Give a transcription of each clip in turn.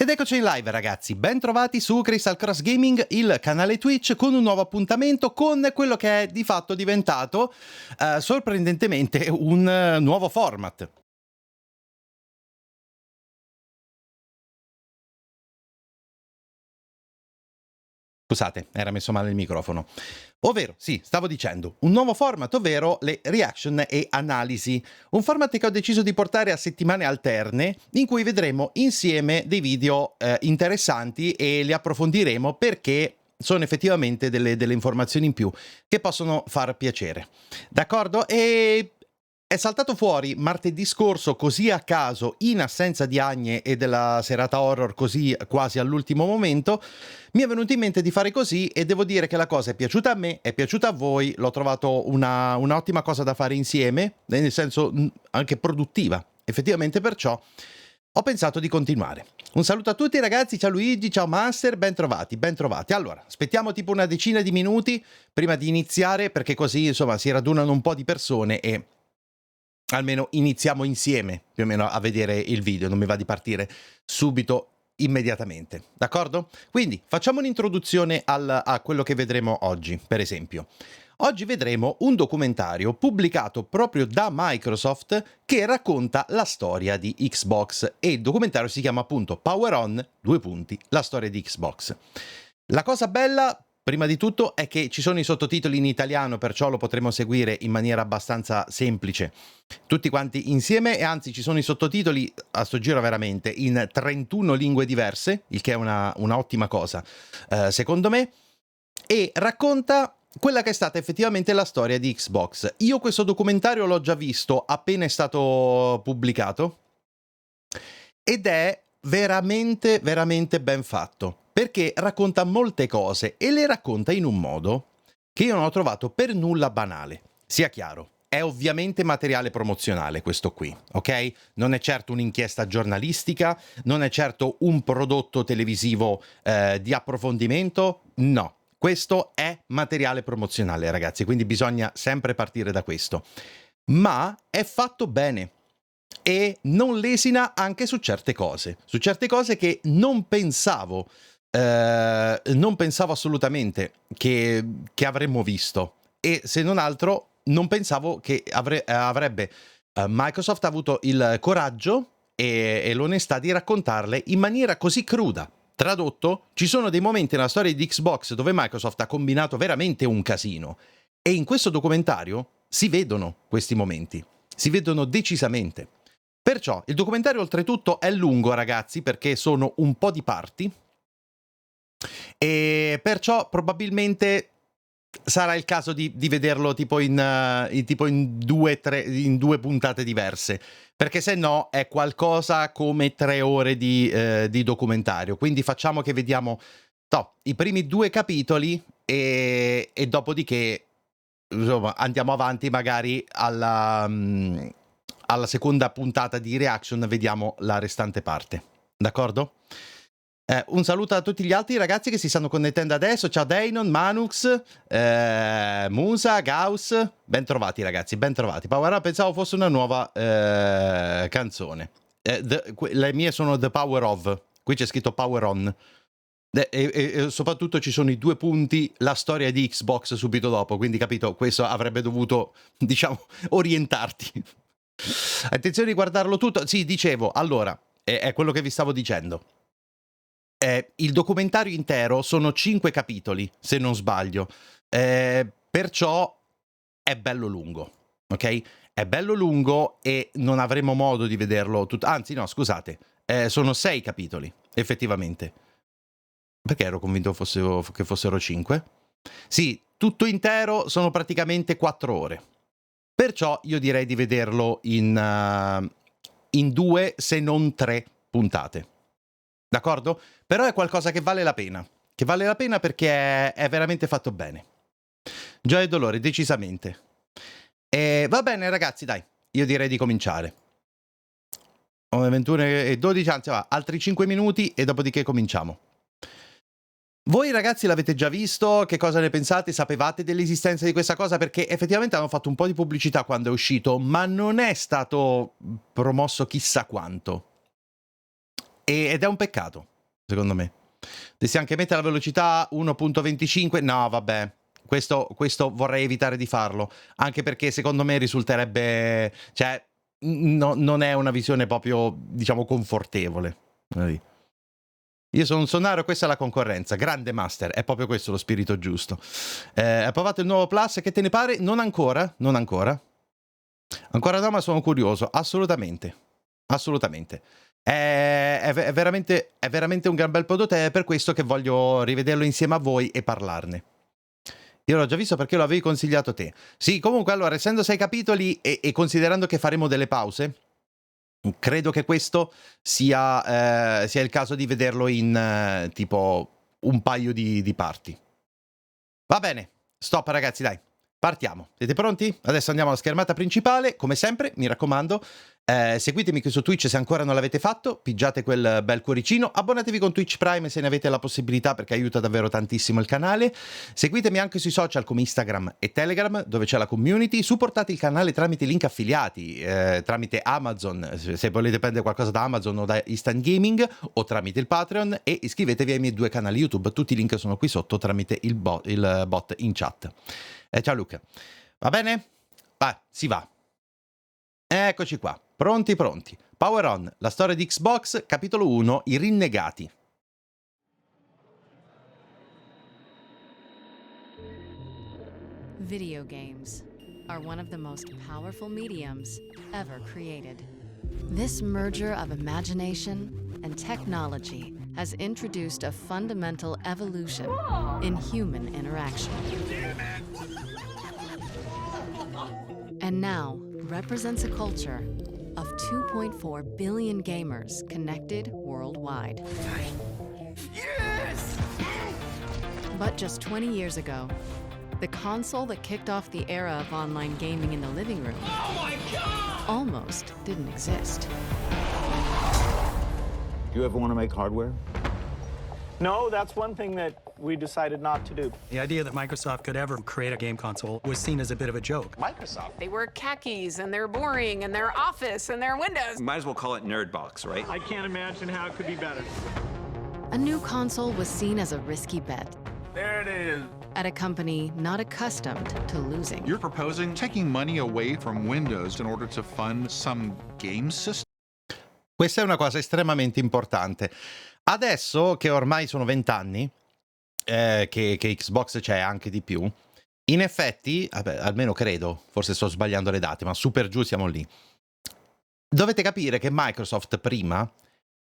Ed eccoci in live ragazzi, ben trovati su Kristal Cross Gaming, il canale Twitch, con un nuovo appuntamento con quello che è di fatto diventato sorprendentemente un nuovo format. Scusate, era messo male il microfono. Ovvero, sì, stavo dicendo, un nuovo format, ovvero le reaction e analisi. Un format che ho deciso di portare a settimane alterne, in cui vedremo insieme dei video interessanti e li approfondiremo perché sono effettivamente delle informazioni in più che possono far piacere. D'accordo? E è saltato fuori martedì scorso, così a caso, in assenza di Agne e della serata horror, così quasi all'ultimo momento, mi è venuto in mente di fare così e devo dire che la cosa è piaciuta a me, è piaciuta a voi, l'ho trovato un'ottima cosa da fare insieme, nel senso anche produttiva, effettivamente, perciò ho pensato di continuare. Un saluto a tutti ragazzi, ciao Luigi, ciao Master, ben trovati, ben trovati. Allora, aspettiamo tipo una decina di minuti prima di iniziare, perché così insomma si radunano un po' di persone e almeno iniziamo insieme più o meno a vedere il video, non mi va di partire subito immediatamente, d'accordo? Quindi facciamo un'introduzione a quello che vedremo oggi, per esempio. Oggi vedremo un documentario pubblicato proprio da Microsoft che racconta la storia di Xbox e il documentario si chiama appunto Power On, la storia di Xbox. La cosa bella, prima di tutto, è che ci sono i sottotitoli in italiano, perciò lo potremo seguire in maniera abbastanza semplice tutti quanti insieme, e anzi ci sono i sottotitoli a sto giro veramente in 31 lingue diverse, il che è una ottima cosa secondo me, e racconta quella che è stata effettivamente la storia di Xbox. Io questo documentario l'ho già visto appena è stato pubblicato ed è veramente veramente ben fatto, perché racconta molte cose e le racconta in un modo che io non ho trovato per nulla banale. Sia chiaro, è ovviamente materiale promozionale questo qui, ok? Non è certo un'inchiesta giornalistica, non è certo un prodotto televisivo di approfondimento, no. Questo è materiale promozionale, ragazzi, quindi bisogna sempre partire da questo. Ma è fatto bene e non lesina anche su certe cose che non pensavo assolutamente che avremmo visto, e se non altro non pensavo che avrebbe Microsoft avuto il coraggio e l'onestà di raccontarle in maniera così cruda. Tradotto, ci sono dei momenti nella storia di Xbox dove Microsoft ha combinato veramente un casino, e in questo documentario si vedono questi momenti, si vedono decisamente. Perciò il documentario oltretutto è lungo, ragazzi, perché sono un po' di parti, e perciò probabilmente sarà il caso di vederlo tipo in due puntate diverse, perché se no è qualcosa come 3 ore di documentario. Quindi facciamo che vediamo i primi 2 capitoli e dopodiché insomma andiamo avanti, magari alla seconda puntata di reaction vediamo la restante parte. d'accordo? Un saluto a tutti gli altri ragazzi che si stanno connettendo adesso. Ciao Deinon, Manux, Musa, Gauss. Ben trovati ragazzi, ben trovati. Power Up pensavo fosse una nuova canzone. Le mie sono The Power Of. Qui c'è scritto Power On. E soprattutto ci sono i 2 punti, la storia di Xbox subito dopo. Quindi capito, questo avrebbe dovuto, diciamo, orientarti. Attenzione di guardarlo tutto. Sì, dicevo, allora, è quello che vi stavo dicendo. Il documentario intero sono 5 capitoli, se non sbaglio. Perciò è bello lungo, ok? È bello lungo e non avremo modo di vederlo tutto. Anzi, no, scusate, sono 6 capitoli, effettivamente. Perché ero convinto che fossero 5? Sì, tutto intero sono praticamente 4 ore. Perciò io direi di vederlo in 2, se non 3 puntate. D'accordo? Però è qualcosa che vale la pena. Che vale la pena perché è veramente fatto bene. Gioia e dolore, decisamente. Va bene ragazzi, dai. Io direi di cominciare. 21 e 12, anzi va, altri 5 minuti e dopodiché cominciamo. Voi ragazzi l'avete già visto? Che cosa ne pensate? Sapevate dell'esistenza di questa cosa? Perché effettivamente hanno fatto un po' di pubblicità quando è uscito, ma non è stato promosso chissà quanto. Ed è un peccato, secondo me. Dovresti anche mettere la velocità 1.25? No, vabbè. Questo vorrei evitare di farlo. Anche perché secondo me risulterebbe... Cioè, non è una visione proprio, diciamo, confortevole. Io sono un sonaro, questa è la concorrenza. Grande master, è proprio questo lo spirito giusto. Hai provato il nuovo Plus? Che te ne pare? Non ancora, non ancora. Ancora no, ma sono curioso. Assolutamente. Assolutamente. È veramente un gran bel prodotto e è per questo che voglio rivederlo insieme a voi e parlarne. Io l'ho già visto perché lo avevi consigliato te. Sì, comunque, allora, essendo 6 capitoli e considerando che faremo delle pause, credo che questo sia il caso di vederlo in tipo un paio di parti. Va bene, stop ragazzi, dai. Partiamo. Siete pronti? Adesso andiamo alla schermata principale. Come sempre, mi raccomando, seguitemi qui su Twitch se ancora non l'avete fatto, pigiate quel bel cuoricino, abbonatevi con Twitch Prime se ne avete la possibilità perché aiuta davvero tantissimo il canale. Seguitemi anche sui social come Instagram e Telegram dove c'è la community, supportate il canale tramite link affiliati, tramite Amazon, se volete prendere qualcosa da Amazon o da Instant Gaming o tramite il Patreon e iscrivetevi ai miei 2 canali YouTube, tutti i link sono qui sotto tramite il bot in chat. Ciao Luca. Va bene? Va, si va. Eccoci qua. Pronti, pronti. Power On, la storia di Xbox, capitolo 1, i rinnegati. Video games are one of the most powerful mediums ever created. This merger of imagination and technology has introduced a fundamental evolution in human interaction. And now represents a culture of 2.4 billion gamers connected worldwide. Yes! But just 20 years ago, the console that kicked off the era of online gaming in the living room almost didn't exist. You ever want to make hardware? No, that's one thing that we decided not to do. The idea that Microsoft could ever create a game console was seen as a bit of a joke. Microsoft? They wear khakis, and they're boring, and they're Office, and they're Windows. Might as well call it Nerdbox, right? I can't imagine how it could be better. A new console was seen as a risky bet There it is. at a company not accustomed to losing. You're proposing taking money away from Windows in order to fund some game system? Questa è una cosa estremamente importante. Adesso che ormai sono 20 anni, che Xbox c'è anche di più, in effetti, vabbè, almeno credo, forse sto sbagliando le date, ma super giù siamo lì. Dovete capire che Microsoft prima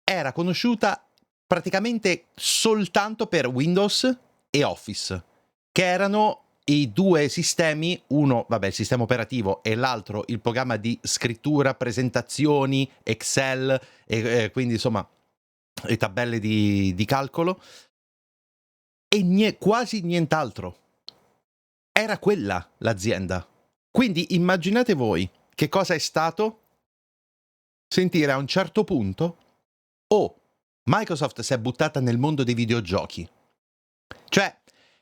era conosciuta praticamente soltanto per Windows e Office, che erano i 2 sistemi, uno, vabbè, il sistema operativo e l'altro il programma di scrittura, presentazioni, Excel, e quindi insomma le tabelle di calcolo, e quasi nient'altro. Era quella l'azienda. Quindi immaginate voi che cosa è stato sentire a un certo punto: oh, Microsoft si è buttata nel mondo dei videogiochi. Cioè,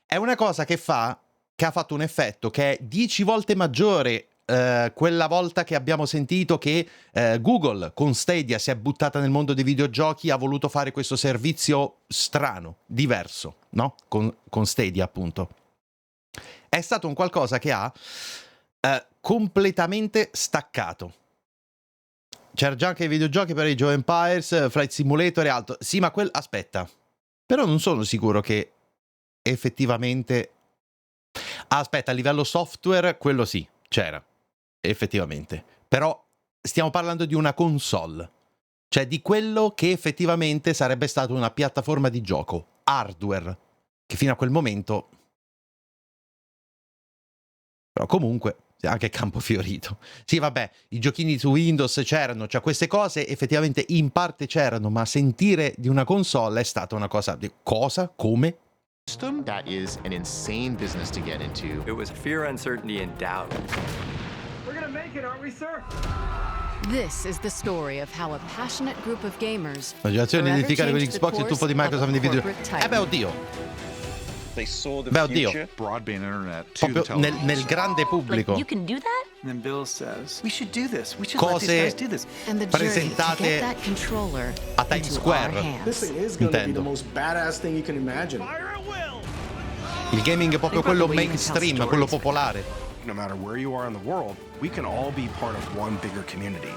è una cosa che ha fatto un effetto che è 10 volte maggiore quella volta che abbiamo sentito che Google con Stadia si è buttata nel mondo dei videogiochi, ha voluto fare questo servizio strano, diverso, no? Con Stadia, appunto. È stato un qualcosa che ha completamente staccato. C'era già anche i videogiochi per Age of Empires, Flight Simulator e altro. Sì, ma aspetta. Però non sono sicuro che effettivamente... Aspetta, a livello software, quello sì, c'era. Effettivamente. Però stiamo parlando di una console. Cioè di quello che effettivamente sarebbe stato una piattaforma di gioco. Hardware. Che fino a quel momento... Però comunque... anche campo fiorito. Sì, vabbè, i giochini su Windows c'erano, cioè queste cose effettivamente in parte c'erano, ma sentire di una console è stata una cosa di cosa? Come? That is an insane business to get into. It was fear, uncertainty, and doubt. We're gonna make it, aren't we, sir? This is the story of how a passionate group of gamers La generazione forever identificare con changed the Xbox e il tuffo di course Microsoft of a nei video. corporate titan. Beh, oddio. They saw the Beh, oddio. future broadband internet to the Proprio television. nel grande pubblico. You can do that? And then Bill says, we should do this. We should let these Cose guys do this. And the journey to presentate get that controller a Times into Square. our hands. This thing is going to be the Intendo. most badass thing you can imagine. Il gaming è proprio quello mainstream, quello popolare. No matter where you are in the world, we can all be part of one bigger community.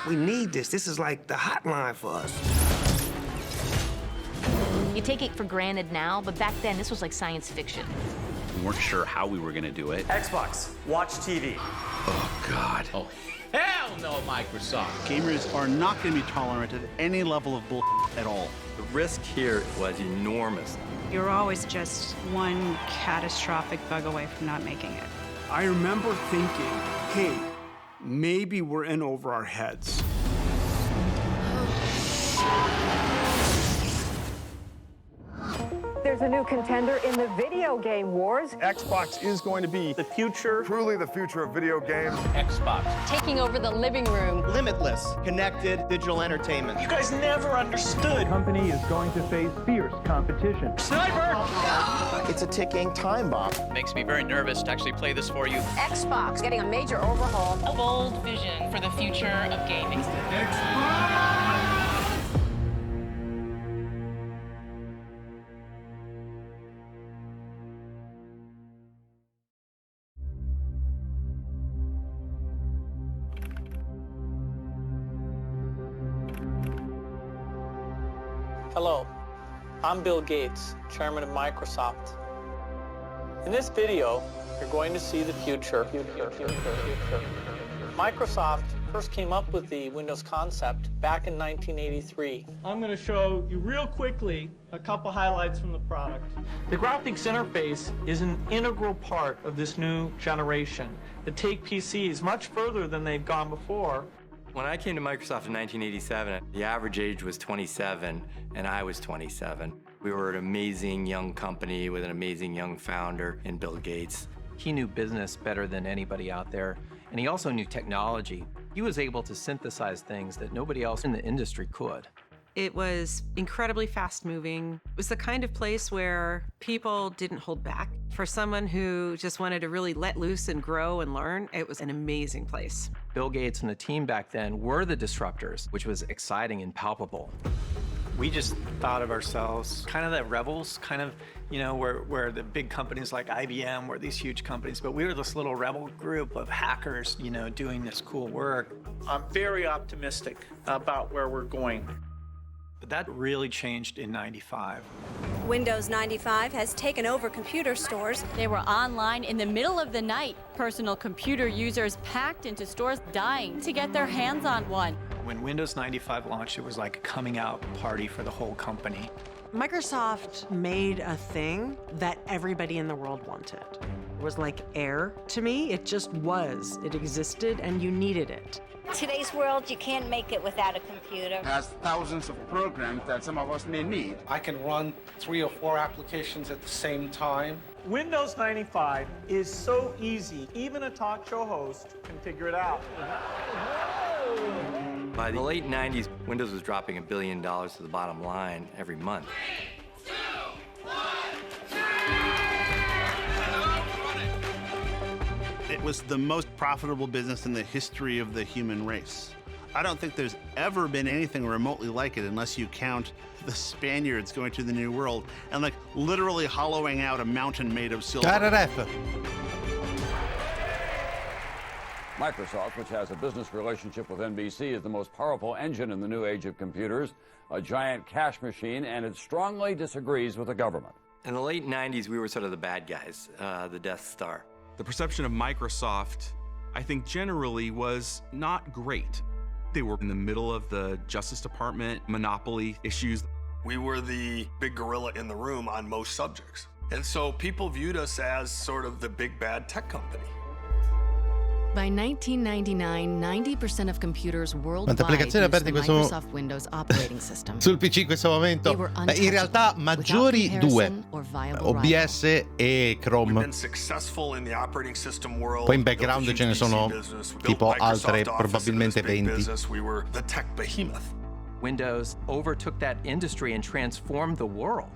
We need this. This is like the hotline for us. You take it for granted now, but back then this was like science fiction. We weren't sure how we were going to do it. Xbox, watch TV. Oh, God. Oh, hell no, Microsoft. Gamers are not going to be tolerant of any level of bull at all. The risk here was enormous. You're always just one catastrophic bug away from not making it. I remember thinking, hey, maybe we're in over our heads. There's a new contender in the video game wars. Xbox is going to be the future. Truly the future of video games. Xbox. Taking over the living room. Limitless, connected digital entertainment. You guys never understood. The company is going to face fierce competition. Sniper! It's a ticking time bomb. Makes me very nervous to actually play this for you. Xbox getting a major overhaul. A bold vision for the future of gaming. Hello, I'm Bill Gates, chairman of Microsoft. In this video, you're going to see the future. Microsoft first came up with the Windows concept back in 1983. I'm going to show you real quickly a couple highlights from the product. The graphics interface is an integral part of this new generation that take PCs much further than they've gone before. When I came to Microsoft in 1987, the average age was 27, and I was 27. We were an amazing young company with an amazing young founder in Bill Gates. He knew business better than anybody out there, and he also knew technology. He was able to synthesize things that nobody else in the industry could. It was incredibly fast-moving. It was the kind of place where people didn't hold back. For someone who just wanted to really let loose and grow and learn, it was an amazing place. Bill Gates and the team back then were the disruptors, which was exciting and palpable. We just thought of ourselves kind of the rebels, kind of, you know, where the big companies like IBM were these huge companies, but we were this little rebel group of hackers, you know, doing this cool work. I'm very optimistic about where we're going. But that really changed in '95. Windows 95 has taken over computer stores. They were online in the middle of the night. Personal computer users packed into stores dying to get their hands on one. When Windows 95 launched, it was like a coming out party for the whole company. Microsoft made a thing that everybody in the world wanted. It was like air to me. It just was. It existed and you needed it. Today's world, you can't make it without a computer. It has thousands of programs that some of us may need. I can run 3 or 4 applications at the same time. Windows 95 is so easy, even a talk show host can figure it out. By the late 90s, Windows was dropping $1 billion to the bottom line every month. It was the most profitable business in the history of the human race. I don't think there's ever been anything remotely like it unless you count the Spaniards going to the New World and like literally hollowing out a mountain made of silver. Microsoft, which has a business relationship with NBC, is the most powerful engine in the new age of computers, a giant cash machine, and it strongly disagrees with the government. In the late 90s, we were sort of the bad guys, the Death Star. The perception of Microsoft, I think generally, was not great. They were in the middle of the Justice Department monopoly issues. We were the big gorilla in the room on most subjects. And so people viewed us as sort of the big bad tech company. By 1999, 90% of computers Quante worldwide applicazioni use aperte the in questo Microsoft Windows operating system. sul PC in questo momento? In realtà maggiori due, OBS e Chrome. Poi in background ce ne sono tipo altre, probabilmente 20. Windows overtook that industry and transformed the world.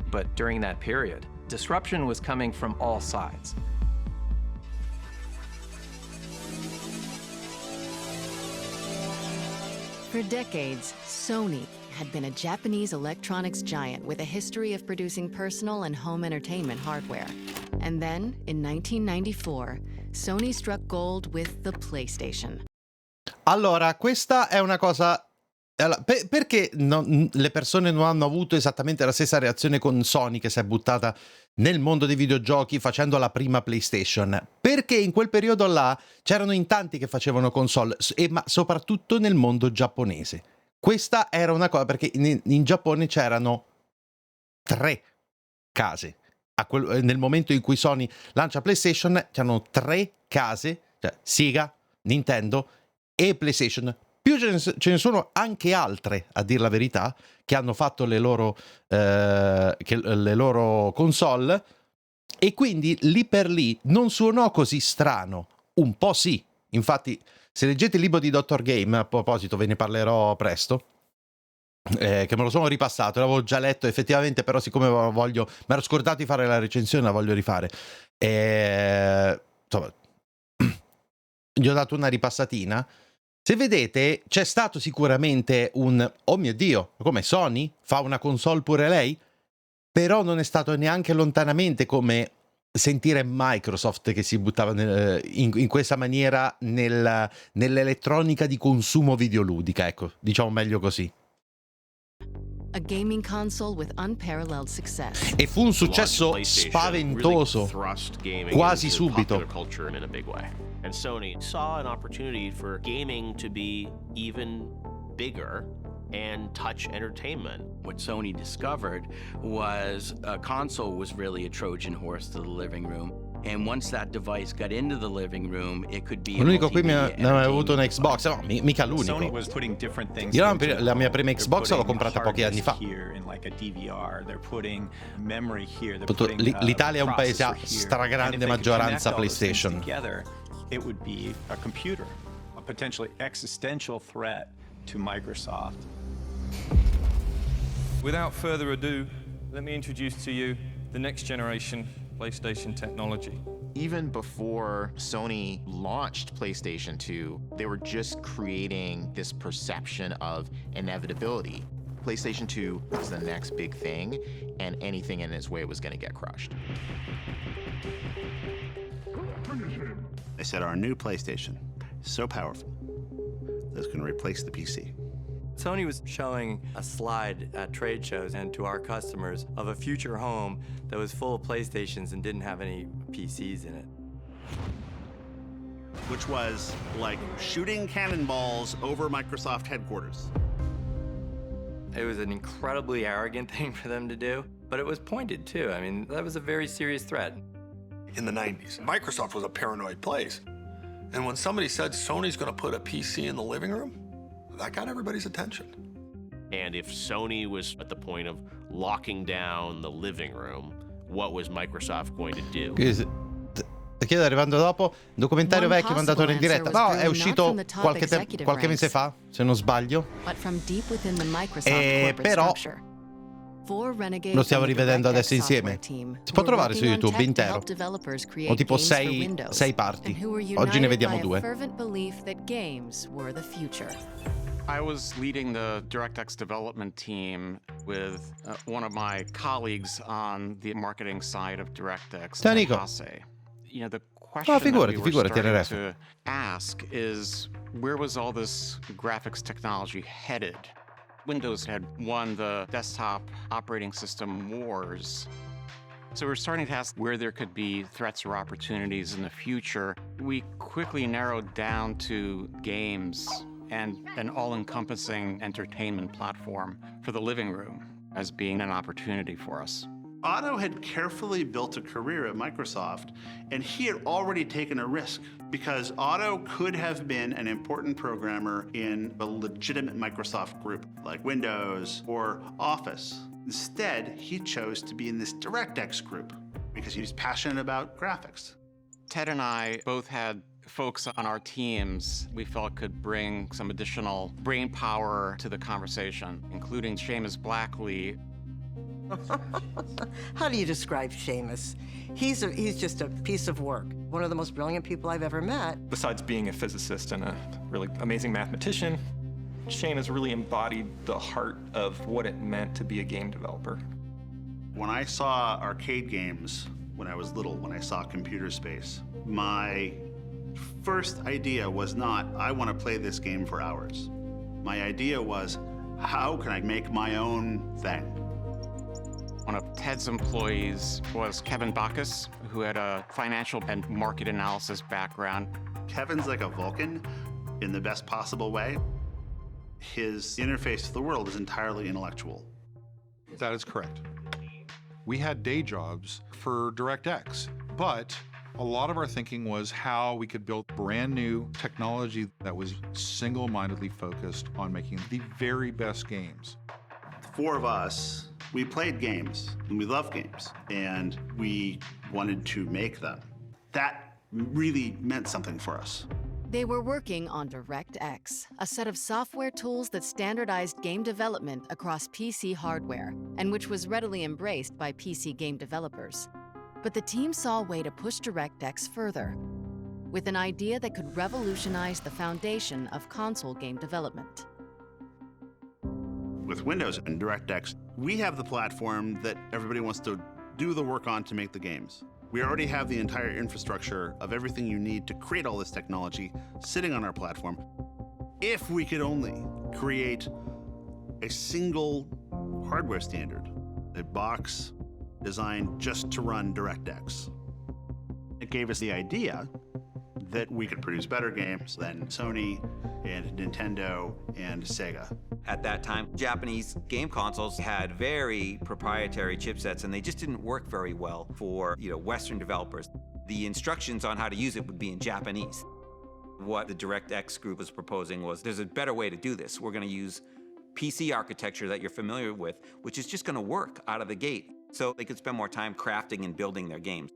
But during that period, disruption was coming from all sides. For decades, Sony had been a Japanese electronics giant with a history of producing personal and home entertainment hardware. And then, in 1994, Sony struck gold with the PlayStation. Allora, questa è una cosa... perché le persone non hanno avuto esattamente la stessa reazione con Sony, che si è buttata nel mondo dei videogiochi facendo la prima PlayStation? Perché in quel periodo là c'erano in tanti che facevano console, ma soprattutto nel mondo giapponese. Questa era una cosa, perché in Giappone c'erano 3 case. Nel momento in cui Sony lancia PlayStation c'erano 3 case, cioè Sega, Nintendo e PlayStation. Più ce ne sono anche altre, a dir la verità, che hanno fatto le loro console, e quindi lì per lì non suonò così strano. Un po' sì. Infatti, se leggete il libro di Dr. Game, a proposito ve ne parlerò presto, che me lo sono ripassato, l'avevo già letto effettivamente, però siccome mi ero scordato di fare la recensione, la voglio rifare. Insomma, gli ho dato una ripassatina. Se vedete, c'è stato sicuramente oh mio Dio, come Sony? Fa una console pure lei? Però non è stato neanche lontanamente come sentire Microsoft che si buttava in questa maniera nell'elettronica di consumo videoludica, ecco, diciamo meglio così. A gaming console with unparalleled success. E fu un successo spaventoso, quasi subito. And Sony saw an opportunity for gaming to be even bigger and touch entertainment. What Sony discovered was a console was really a Trojan horse to the living room. And once that device got into the living room, it could be l'unico qui non aveva avuto un Xbox, no, mica l'unico. Io la mia prima Xbox l'ho comprata pochi anni fa. L'Italia è un paese a stragrande maggioranza PlayStation. It would be a computer, a potentially existential threat to Microsoft. Without further ado, let me introduce to you the next generation PlayStation technology. Even before Sony launched PlayStation 2, they were just creating this perception of inevitability. PlayStation 2 was the next big thing, and anything in its way was going to get crushed. They said our new PlayStation is so powerful that it's going to replace the PC. Sony was showing a slide at trade shows and to our customers of a future home that was full of PlayStations and didn't have any PCs in it. Which was like shooting cannonballs over Microsoft headquarters. It was an incredibly arrogant thing for them to do, but it was pointed too. I mean, that was a very serious threat. In the 90s, Microsoft was a paranoid place. And when somebody said Sony's going to put a PC in the living room, that got everybody's attention. And if Sony was at the point of locking down the living room, what was Microsoft going to do? chiedo arrivando dopo, documentario One vecchio mandato in possible diretta. answer was No, è driven uscito not from the top executive qualche mese ranks, fa, se non sbaglio. but from deep within the Microsoft corporate Però structure. Four renegades lo stiamo from the rivedendo DirectX adesso insieme. software team Si può were trovare su working on YouTube tech to intero. help developers create Ho tipo games for 6 Windows, parti. and who were Oggi ne united vediamo by a 2. fervent belief that games were the future. I was leading the DirectX development team with one of my colleagues on the marketing side of DirectX. Ciao, Nico. You know, the question that we were figurati, starting RF. to ask is, where was all this graphics technology headed? Windows had won the desktop operating system wars. So we're starting to ask where there could be threats or opportunities in the future. We quickly narrowed down to games and an all-encompassing entertainment platform for the living room as being an opportunity for us. Otto had carefully built a career at Microsoft, and he had already taken a risk because Otto could have been an important programmer in a legitimate Microsoft group like Windows or Office. Instead, he chose to be in this DirectX group because he was passionate about graphics. Ted and I both had folks on our teams we felt could bring some additional brain power to the conversation, including Seamus Blackley. How do you describe Seamus? He's just a piece of work. One of the most brilliant people I've ever met. Besides being a physicist and a really amazing mathematician, Seamus really embodied the heart of what it meant to be a game developer. When I saw arcade games when I was little, when I saw Computer Space, my first idea was not, I want to play this game for hours. My idea was, how can I make my own thing? One of Ted's employees was Kevin Bacchus, who had a financial and market analysis background. Kevin's like a Vulcan in the best possible way. His interface to the world is entirely intellectual. That is correct. We had day jobs for DirectX, but a lot of our thinking was how we could build brand new technology that was single-mindedly focused on making the very best games. The four of us, we played games, and we love games, and we wanted to make them. That really meant something for us. They were working on DirectX, a set of software tools that standardized game development across PC hardware, and which was readily embraced by PC game developers. But the team saw a way to push DirectX further, with an idea that could revolutionize the foundation of console game development. With Windows and DirectX, we have the platform that everybody wants to do the work on to make the games. We already have the entire infrastructure of everything you need to create all this technology sitting on our platform. If we could only create a single hardware standard, a box designed just to run DirectX. It gave us the idea that we could produce better games than Sony and Nintendo and Sega. At that time, Japanese game consoles had very proprietary chipsets, and they just didn't work very well for, Western developers. The instructions on how to use it would be in Japanese. What the DirectX group was proposing was, there's a better way to do this. We're going to use PC architecture that you're familiar with, which is just going to work out of the gate, so they could spend more time crafting and building their games.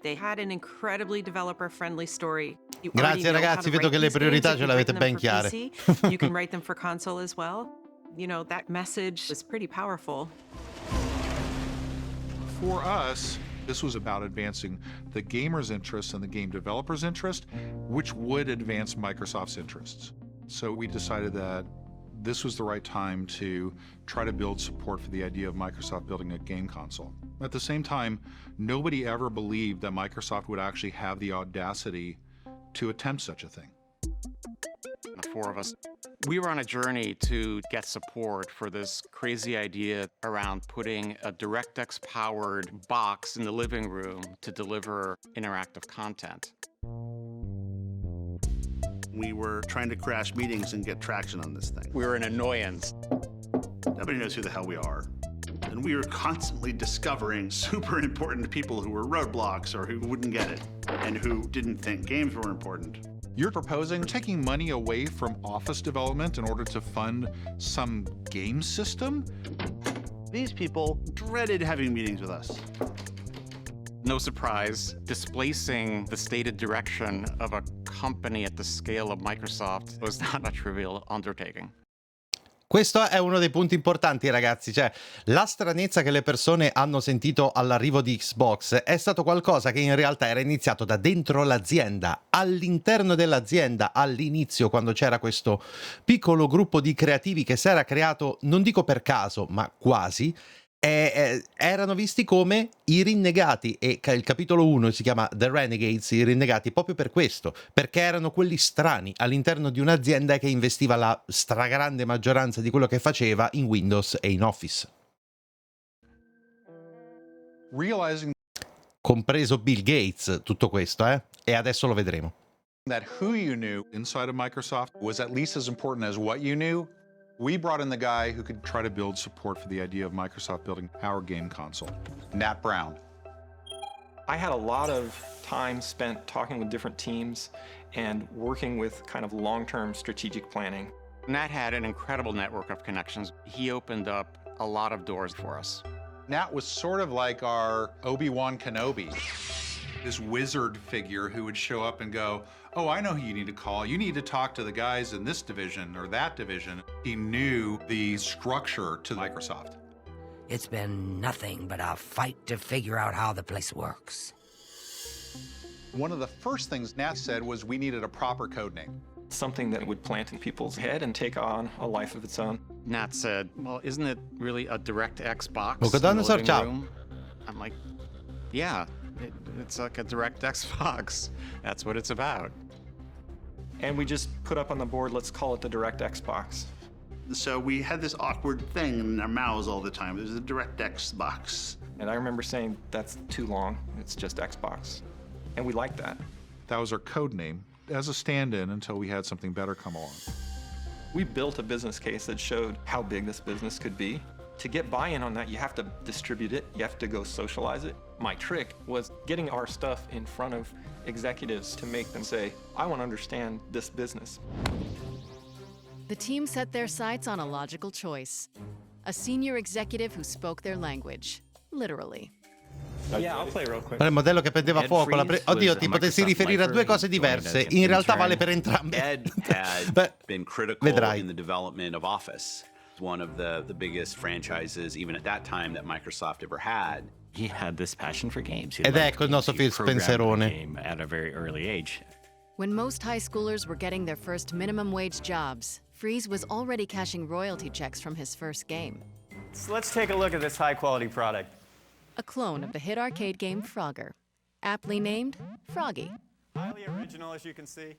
They had an incredibly developer-friendly story. You Grazie ragazzi, vedo che le priorità ce le avete ben chiare. You can write them for console as well. That message was pretty powerful. For us, this was about advancing the gamer's interests and the game developer's interest, which would advance Microsoft's interests. So we decided that this was the right time to try to build support for the idea of Microsoft building a game console. At the same time, nobody ever believed that Microsoft would actually have the audacity to attempt such a thing. The four of us, we were on a journey to get support for this crazy idea around putting a DirectX-powered box in the living room to deliver interactive content. We were trying to crash meetings and get traction on this thing. We were an annoyance. Nobody knows who the hell we are. And we were constantly discovering super important people who were roadblocks or who wouldn't get it and who didn't think games were important. You're proposing taking money away from Office development in order to fund some game system? These people dreaded having meetings with us. No surprise, displacing the stated direction of a company at the scale of Microsoft was not a trivial undertaking. Questo è uno dei punti importanti, ragazzi, cioè la stranezza che le persone hanno sentito all'arrivo di Xbox è stato qualcosa che in realtà era iniziato da dentro l'azienda, all'interno dell'azienda, all'inizio, quando c'era questo piccolo gruppo di creativi che si era creato, non dico per caso, ma quasi, erano visti come i rinnegati, e il capitolo 1 si chiama The Renegades, i rinnegati, proprio per questo, perché erano quelli strani all'interno di un'azienda che investiva la stragrande maggioranza di quello che faceva in Windows e in Office. Realizing Compreso Bill Gates, tutto questo, e adesso lo vedremo. that who you knew inside of Microsoft was at least as important as what you knew, we brought in the guy who could try to build support for the idea of Microsoft building our game console, Nat Brown. I had a lot of time spent talking with different teams and working with kind of long-term strategic planning. Nat had an incredible network of connections. He opened up a lot of doors for us. Nat was sort of like our Obi-Wan Kenobi, this wizard figure who would show up and go, oh, I know who you need to call. You need to talk to the guys in this division or that division. He knew the structure to Microsoft. It's been nothing but a fight to figure out how the place works. One of the first things Nat said was we needed a proper code name. Something that would plant in people's head and take on a life of its own. Nat said, well, isn't it really a DirectX box Buco in the dinosaur, living ciao. room? I'm like, yeah, it's like a DirectX box. That's what it's about. And we just put up on the board, let's call it the DirectX box. So we had this awkward thing in our mouths all the time. There's a DirectX box. And I remember saying, that's too long, it's just Xbox. And we liked that. That was our code name as a stand-in until we had something better come along. We built a business case that showed how big this business could be. To get buy-in on that, you have to distribute it, you have to go socialize it. My trick was getting our stuff in front of executives to make them say, I want to understand this business. The team set their sights on a logical choice. A senior executive who spoke their language, literally. Yeah, I'll play real quick. Però il modello che prendeva fuoco, oddio, ti potessi riferire a due cose diverse. In realtà vale per entrambe. Ed had been critical in the development of Office. It's one of the biggest franchises, even at that time, that Microsoft ever had. He had this passion for games. Ed ecco il nostro Phil Spencerone. At a very early age. When most high schoolers were getting their first minimum wage jobs, Freeze was already cashing royalty checks from his first game. So let's take a look at this high-quality product. A clone of the hit arcade game Frogger, aptly named Froggy. Highly original, as you can see.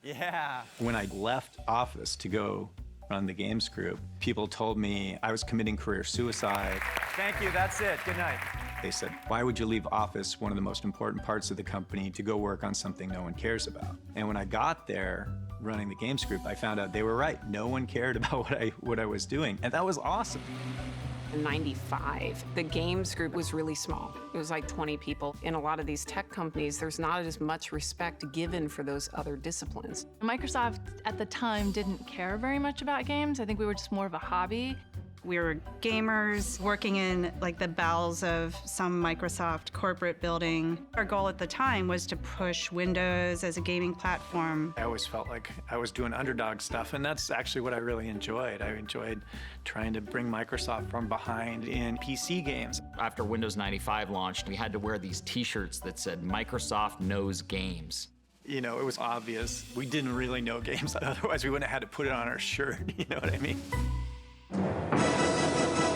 Yeah. When I left Office to go run the games group, people told me I was committing career suicide. Thank you, that's it. Good night. They said, why would you leave Office, one of the most important parts of the company, to go work on something no one cares about? And when I got there, running the games group, I found out they were right. No one cared about what I was doing, and that was awesome. In 95, the games group was really small. It was like 20 people. In a lot of these tech companies, there's not as much respect given for those other disciplines. Microsoft at the time didn't care very much about games. I think we were just more of a hobby. We were gamers working in like the bowels of some Microsoft corporate building. Our goal at the time was to push Windows as a gaming platform. I always felt like I was doing underdog stuff, and that's actually what I really enjoyed. I enjoyed trying to bring Microsoft from behind in PC games. After Windows 95 launched, we had to wear these t-shirts that said, Microsoft knows games. You know, it was obvious we didn't really know games, otherwise we wouldn't have had to put it on our shirt, you know what I mean?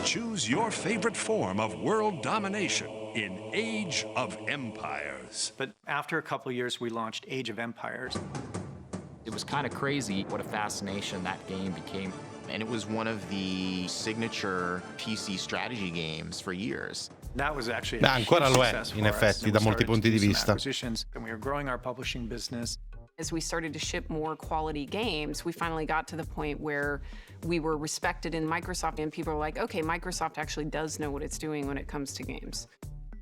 Choose your favorite form of world domination in Age of Empires. But after a couple of years, we launched Age of Empires. It was kind of crazy what a fascination that game became. And it was one of the signature PC strategy games for years. That was actually Beh, ancora lo è, in effetti, da molti punti di vista. And we were growing our publishing business. As we started to ship more quality games, we finally got to the point where we were respected in Microsoft, and people were like, okay, Microsoft actually does know what it's doing when it comes to games.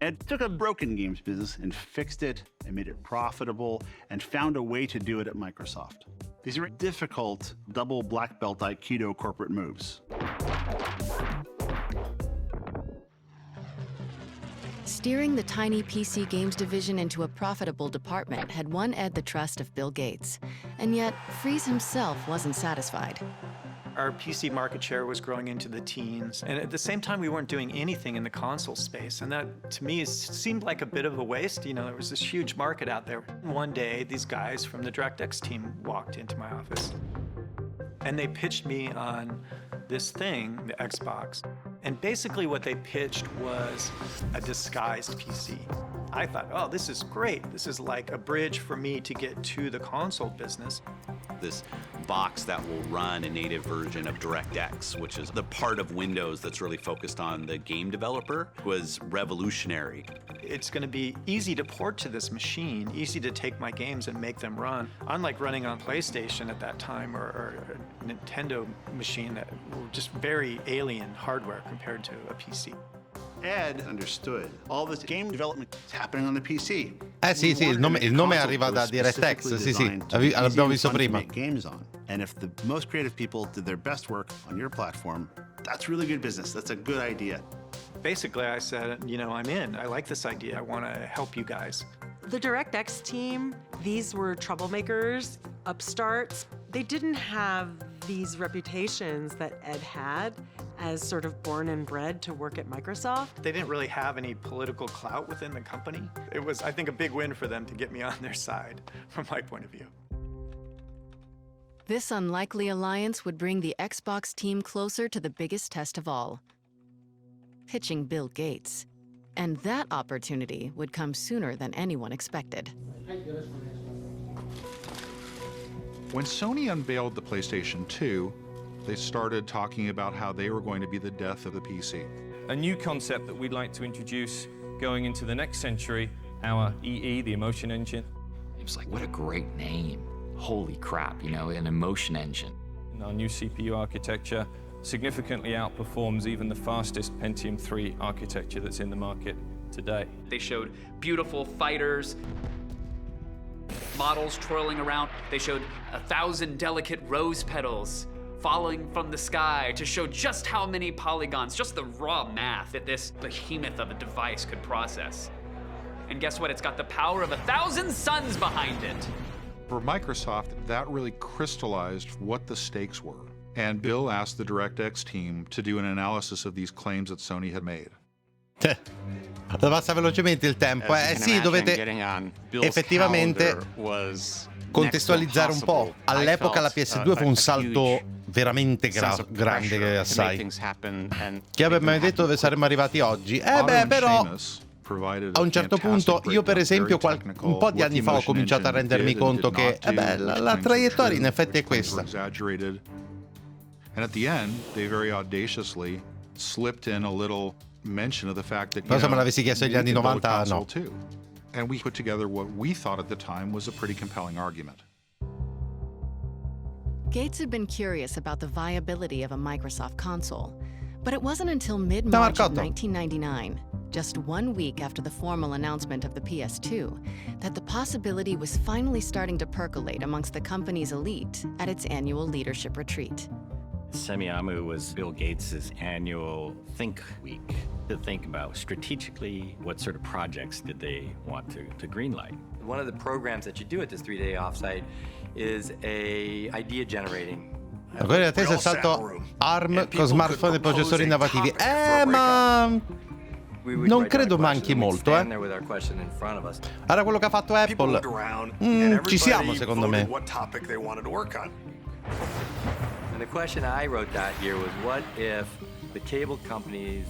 Ed took a broken games business and fixed it and made it profitable and found a way to do it at Microsoft. These are difficult double black belt Aikido corporate moves. Steering the tiny PC games division into a profitable department had won Ed the trust of Bill Gates. And yet, Fries himself wasn't satisfied. Our PC market share was growing into the teens, and at the same time, we weren't doing anything in the console space, and that, to me, seemed like a bit of a waste. You know, there was this huge market out there. One day, these guys from the DirectX team walked into my office, and they pitched me on this thing, the Xbox, and basically what they pitched was a disguised PC. I thought, oh, this is great. This is like a bridge for me to get to the console business. This box that will run a native version of DirectX, which is the part of Windows that's really focused on the game developer, was revolutionary. It's going to be easy to port to this machine, easy to take my games and make them run. Unlike running on PlayStation at that time or a Nintendo machine that were just very alien hardware compared to a PC. Ed understood all this game development is happening on the PC. Sì, il nome arriva da DirectX, sì, l'abbiamo visto prima. Games on. And if the most creative people did their best work on your platform, that's really good business. That's a good idea. Basically, I said, you know, I'm in. I like this idea. I want to help you guys. The DirectX team, these were troublemakers, upstarts. They didn't have these reputations that Ed had as sort of born and bred to work at Microsoft. They didn't really have any political clout within the company. It was, I think, a big win for them to get me on their side, from my point of view. This unlikely alliance would bring the Xbox team closer to the biggest test of all, pitching Bill Gates. And that opportunity would come sooner than anyone expected. When Sony unveiled the PlayStation 2, they started talking about how they were going to be the death of the PC. A new concept that we'd like to introduce going into the next century, our EE, the emotion engine. It was like, what a great name. Holy crap, you know, an emotion engine. And our new CPU architecture significantly outperforms even the fastest Pentium 3 architecture that's in the market today. They showed beautiful fighters, models twirling around. They showed 1,000 delicate rose petals falling from the sky to show just how many polygons, just the raw math that this behemoth of a device could process. And guess what? It's got the power of 1,000 suns behind it. For Microsoft, that really crystallized what the stakes were. And Bill asked the DirectX team to do an analysis of these claims that Sony had made. Passa velocemente il tempo. Sì, dovete effettivamente contestualizzare un po'. All'epoca la PS2 fu un salto veramente grande assai. Chi avrebbe mai detto dove saremmo arrivati oggi? Però a un certo punto, io per esempio un po' di anni fa ho cominciato a rendermi conto che la traiettoria in effetti è questa. And at the end, they very audaciously slipped in a little mention of the fact that, se me l'avessi chiesto negli anni 90, no. Too. And we put together what we thought at the time was a pretty compelling argument. Gates had been curious about the viability of a Microsoft console, but it wasn't until mid-March of 1999, just 1 week after the formal announcement of the PS2, that the possibility was finally starting to percolate amongst the company's elite at its annual leadership retreat. Semiamu was Bill Gates' annual Think Week to think about strategically what sort of projects did they want to greenlight. One of the programs that you do at this 3-day offsite is a idea generating. Quello di attesa è stato ARM con smartphone e processori innovativi. Ma non credo manchi molto, Era quello che ha fatto Apple. Ci siamo, secondo me. And the question I wrote that year was, what if the cable companies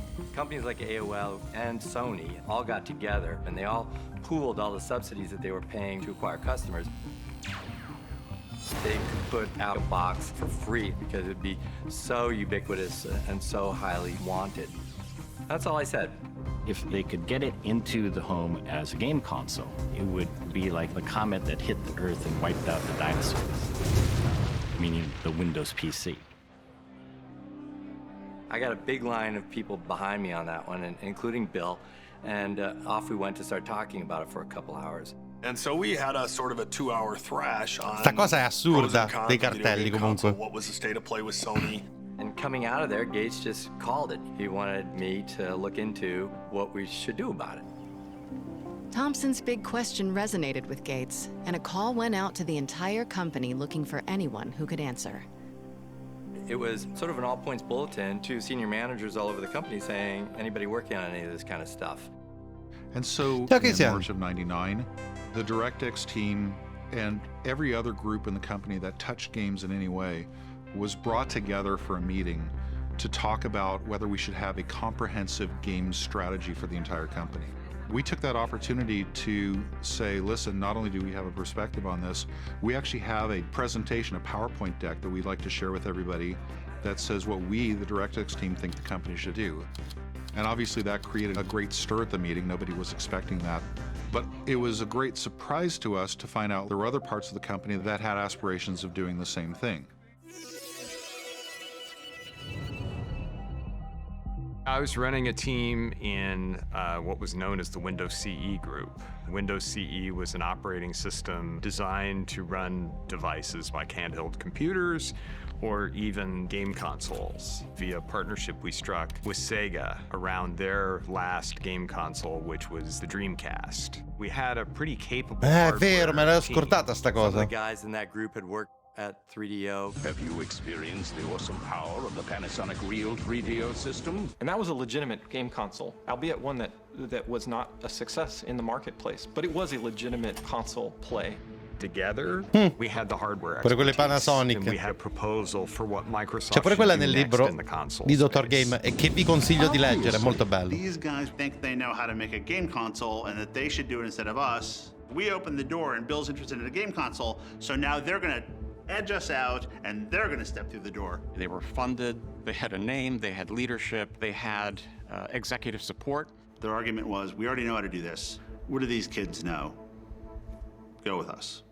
like AOL and Sony all got together and they all pooled all the subsidies that they were paying to acquire customers? They could put out a box for free because it would be so ubiquitous and so highly wanted. That's all I said. If they could get it into the home as a game console, it would be like the comet that hit the Earth and wiped out the dinosaurs, meaning the Windows PC. I got a big line of people behind me on that one, including Bill, and off we went to start talking about it for a couple hours. And so we had a sort of a 2-hour thrash on Sta cosa è assurda dei cartelli comunque. What was the state of play with Sony? And coming out of there, Gates just called it. He wanted me to look into what we should do about it. Thompson's big question resonated with Gates, and a call went out to the entire company looking for anyone who could answer. It was sort of an all-points bulletin to senior managers all over the company saying, anybody working on any of this kind of stuff. And so Okay, in yeah. March of '99, the DirectX team and every other group in the company that touched games in any way was brought together for a meeting to talk about whether we should have a comprehensive game strategy for the entire company. We took that opportunity to say, listen, not only do we have a perspective on this, we actually have a presentation, a PowerPoint deck that we'd like to share with everybody that says what we, the DirectX team, think the company should do. And obviously that created a great stir at the meeting. Nobody was expecting that. But it was a great surprise to us to find out there were other parts of the company that had aspirations of doing the same thing. I was running a team in what was known as the Windows CE group. Windows CE was an operating system designed to run devices like handheld computers or even game consoles via partnership we struck with Sega around their last game console, which was the Dreamcast. We had a pretty capable È vero, me l'ero team. scordata sta Some of the cosa. guys in that group had worked at 3DO. Have you experienced the awesome power of the Panasonic Real 3DO system? And that was a legitimate game console, albeit one that was not a success in the marketplace, but it was a legitimate console play. Together, we had the hardware Pure quelle expertise, Panasonic. and we had a proposal for what Microsoft C'è pure should quella do nel next libro in the console di Dr. space. Game e che vi consiglio di leggere, è molto bello. These guys think they know how to make a game console and that they should do it instead of us. We opened the door and Bill's interested in a game console, so now they're gonna edge us out and they're gonna step through the door. They were funded, they had a name, they had leadership, they had executive support. Their argument was, we already know how to do this. What do these kids know? Go with us.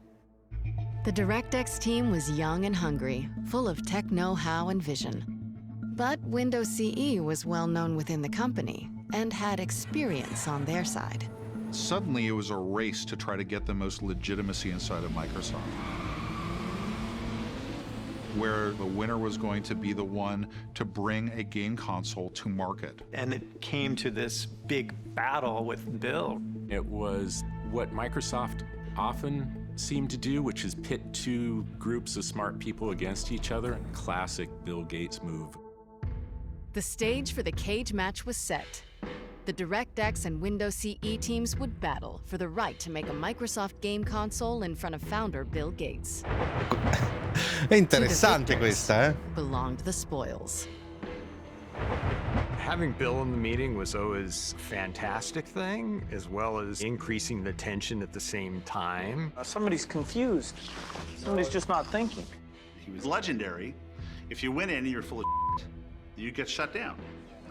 The DirectX team was young and hungry, full of tech know-how and vision. But Windows CE was well known within the company and had experience on their side. Suddenly it was a race to try to get the most legitimacy inside of Microsoft, where the winner was going to be the one to bring a game console to market. And it came to this big battle with Bill. It was what Microsoft often seemed to do, which is pit two groups of smart people against each other. Classic Bill Gates move. The stage for the cage match was set. The DirectX and Windows CE teams would battle for the right to make a Microsoft game console in front of founder Bill Gates. È interessante questa, eh? Belonged the spoils. Having Bill in the meeting was always a fantastic thing, as well as increasing the tension at the same time. Somebody's confused. Somebody's just not thinking. He was legendary. If you went in and you're full of shit, you get shut down.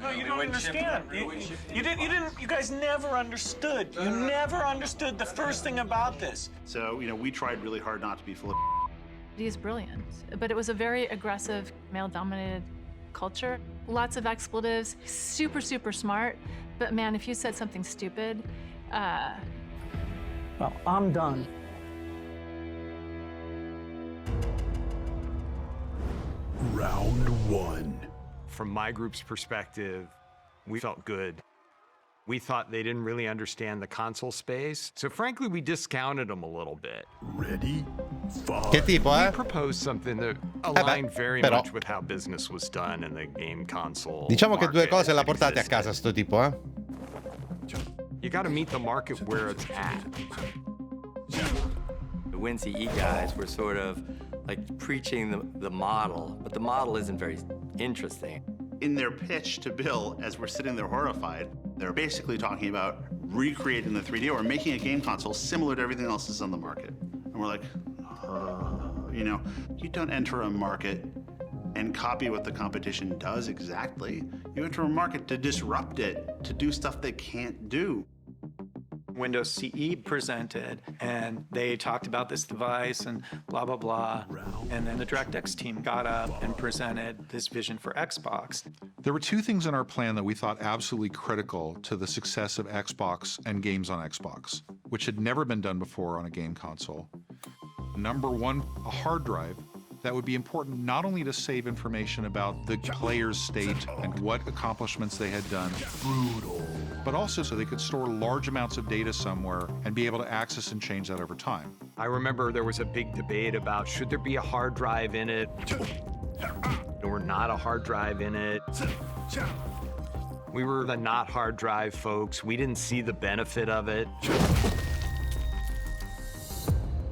No, you don't understand. You guys never understood. You never understood the first thing about this. So, we tried really hard not to be full of He is brilliant, but it was a very aggressive, male-dominated culture. Lots of expletives, super, super smart. But man, if you said something stupid, Well, I'm done. Round one. From my group's perspective, we felt good. We thought they didn't really understand the console space, so frankly, we discounted them a little bit. Ready? Che tipo, eh? We proposed something that aligned very però. much with how business was done in the game console. Diciamo che due market cose la that portate a existed. casa sto tipo, eh? You got to meet the market where it's at. The Win CE guys were sort of like preaching the model, but the model isn't very interesting. In their pitch to Bill, as we're sitting there horrified, they're basically talking about recreating the 3DO or making a game console similar to everything else that's on the market. And we're like, you don't enter a market and copy what the competition does exactly. You enter a market to disrupt it, to do stuff they can't do. Windows CE presented, and they talked about this device and blah, blah, blah. And then the DirectX team got up and presented this vision for Xbox. There were two things in our plan that we thought absolutely critical to the success of Xbox and games on Xbox, which had never been done before on a game console. Number one, a hard drive that would be important not only to save information about the player's state and what accomplishments they had done, but also so they could store large amounts of data somewhere and be able to access and change that over time. I remember there was a big debate about should there be a hard drive in it or not a hard drive in it. We were the not hard drive folks. We didn't see the benefit of it.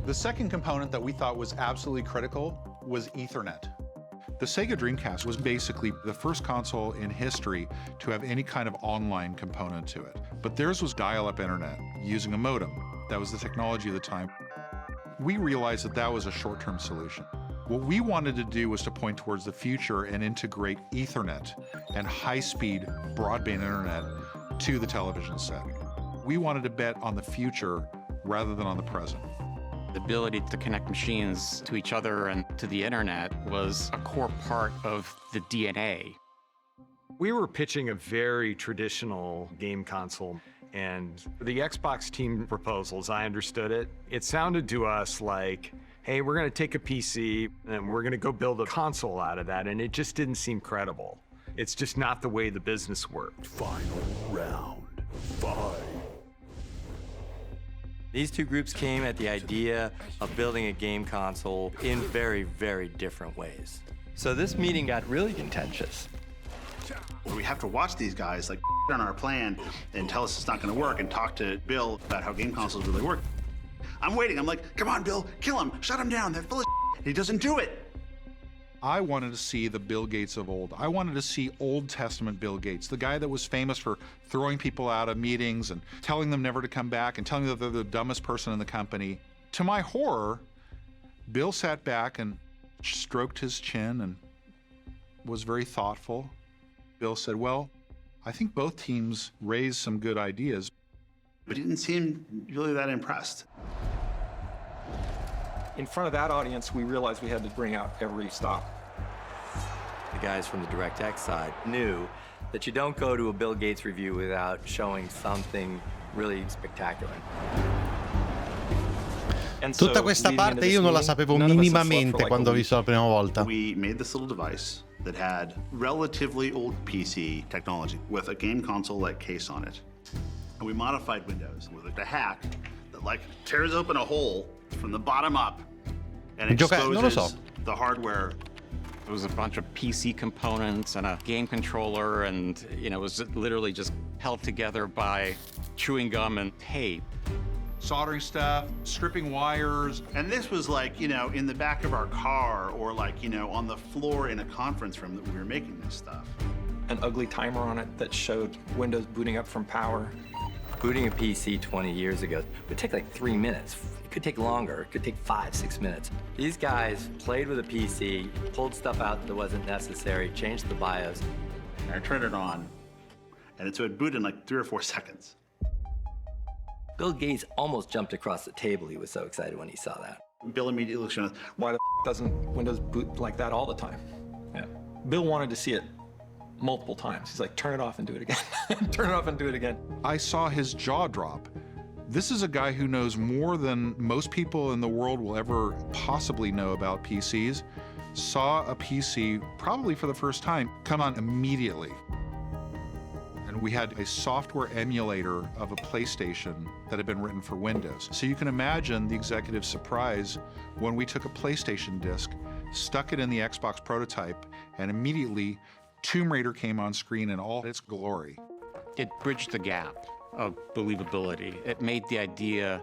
The second component that we thought was absolutely critical was Ethernet. The Sega Dreamcast was basically the first console in history to have any kind of online component to it. But theirs was dial-up internet using a modem. That was the technology of the time. We realized that that was a short-term solution. What we wanted to do was to point towards the future and integrate Ethernet and high-speed broadband internet to the television set. We wanted to bet on the future rather than on the present. The ability to connect machines to each other and to the internet was a core part of the DNA. We were pitching a very traditional game console, and the Xbox team proposals, I understood it. It sounded to us like, hey, we're gonna take a PC and we're gonna go build a console out of that, and it just didn't seem credible. It's just not the way the business worked. Final round, fight. These two groups came at the idea of building a game console in very, very different ways. So this meeting got really contentious. We have to watch these guys like on our plan and tell us it's not going to work and talk to Bill about how game consoles really work. I'm waiting. I'm like, come on, Bill, kill him, shut him down. They're full of shit. He doesn't do it. I wanted to see the Bill Gates of old. I wanted to see Old Testament Bill Gates, the guy that was famous for throwing people out of meetings and telling them never to come back and telling them that they're the dumbest person in the company. To my horror, Bill sat back and stroked his chin and was very thoughtful. Bill said, well, I think both teams raised some good ideas. But he didn't seem really that impressed. In front of that audience, we realized we had to bring out every stop. The guys from the DirectX side knew that you don't go to a Bill Gates review without showing something really spectacular. Tutta questa parte io non la sapevo minimamente quando ho visto la prima volta. We made this little device that had relatively old PC technology with a game console-like case on it. And we modified Windows with a hack that like tears open a hole from the bottom up and exposes the hardware. It was a bunch of PC components and a game controller, and it was literally just held together by chewing gum and tape. Soldering stuff, stripping wires. And this was like, in the back of our car or like, on the floor in a conference room that we were making this stuff. An ugly timer on it that showed Windows booting up from power. Booting a PC 20 years ago would take like 3 minutes. It could take longer. It could take 5-6 minutes. These guys played with a PC, pulled stuff out that wasn't necessary, changed the BIOS. And I turned it on, and so it booted in like 3 or 4 seconds. Bill Gates almost jumped across the table. He was so excited when he saw that. Bill immediately looked at us. Why the doesn't Windows boot like that all the time? Yeah. Bill wanted to see it multiple times. He's like, turn it off and do it again. Turn it off and do it again. I saw his jaw drop. This is a guy who knows more than most people in the world will ever possibly know about PCs. Saw a PC, probably for the first time, come on immediately. And we had a software emulator of a PlayStation that had been written for Windows. So you can imagine the executive's surprise when we took a PlayStation disc, stuck it in the Xbox prototype, and immediately Tomb Raider came on screen in all its glory. It bridged the gap of believability. It made the idea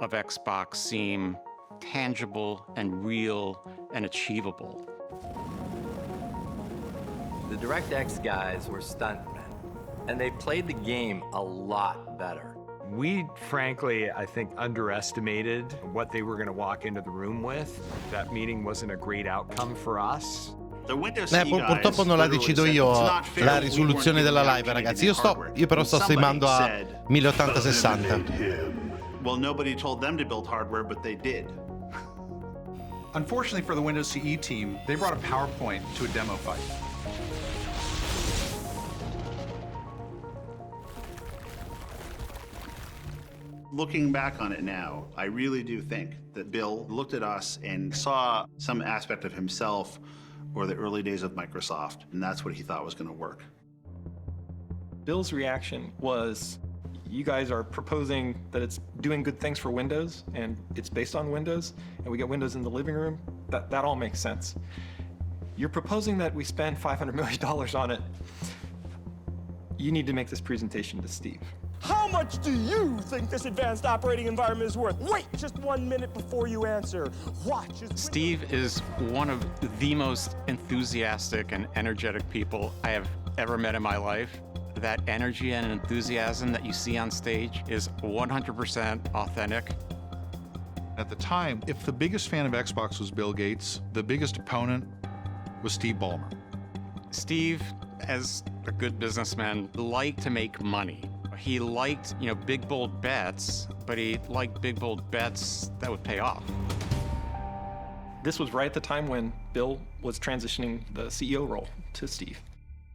of Xbox seem tangible and real and achievable. The DirectX guys were stuntmen, and they played the game a lot better. We, frankly, I think, underestimated what they were going to walk into the room with. That meeting wasn't a great outcome for us. Purtroppo non la decido io la risoluzione della live, ragazzi. Io però sto streamando a 1080-60. Well, nobody told them to build hardware, but they did. Unfortunately for the Windows CE team, they brought a PowerPoint to a demo fight. Looking back on it now, I really do think that Bill looked at us and saw some aspect of himself or the early days of Microsoft, and that's what he thought was going to work. Bill's reaction was, you guys are proposing that it's doing good things for Windows, and it's based on Windows, and we get Windows in the living room. That all makes sense. You're proposing that we spend $500 million on it. You need to make this presentation to Steve. How much do you think this advanced operating environment is worth? Wait just 1 minute before you answer. Watch as Steve is one of the most enthusiastic and energetic people I have ever met in my life. That energy and enthusiasm that you see on stage is 100% authentic. At the time, if the biggest fan of Xbox was Bill Gates, the biggest opponent was Steve Ballmer. Steve, as a good businessman, liked to make money. He liked, big, bold bets, but he liked big, bold bets that would pay off. This was right at the time when Bill was transitioning the CEO role to Steve.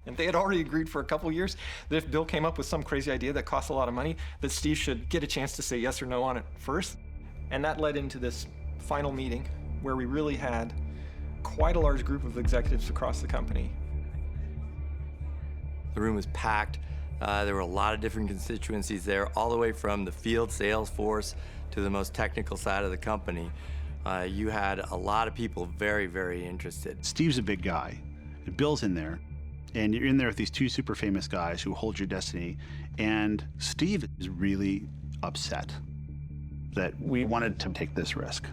And they had already agreed for a couple years that if Bill came up with some crazy idea that cost a lot of money, that Steve should get a chance to say yes or no on it first. And that led into this final meeting where we really had quite a large group of executives across the company. The room was packed. There were a lot of different constituencies there, all the way from the field sales force to the most technical side of the company. You had a lot of people very, very interested. Steve's a big guy, and Bill's in there, and you're in there with these two super famous guys who hold your destiny, and Steve is really upset that we wanted to take this risk.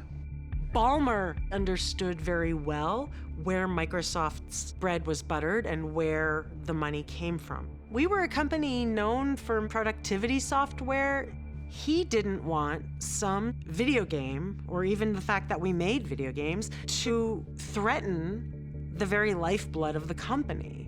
Ballmer understood very well where Microsoft's bread was buttered and where the money came from. We were a company known for productivity software. He didn't want some video game, or even the fact that we made video games, to threaten the very lifeblood of the company.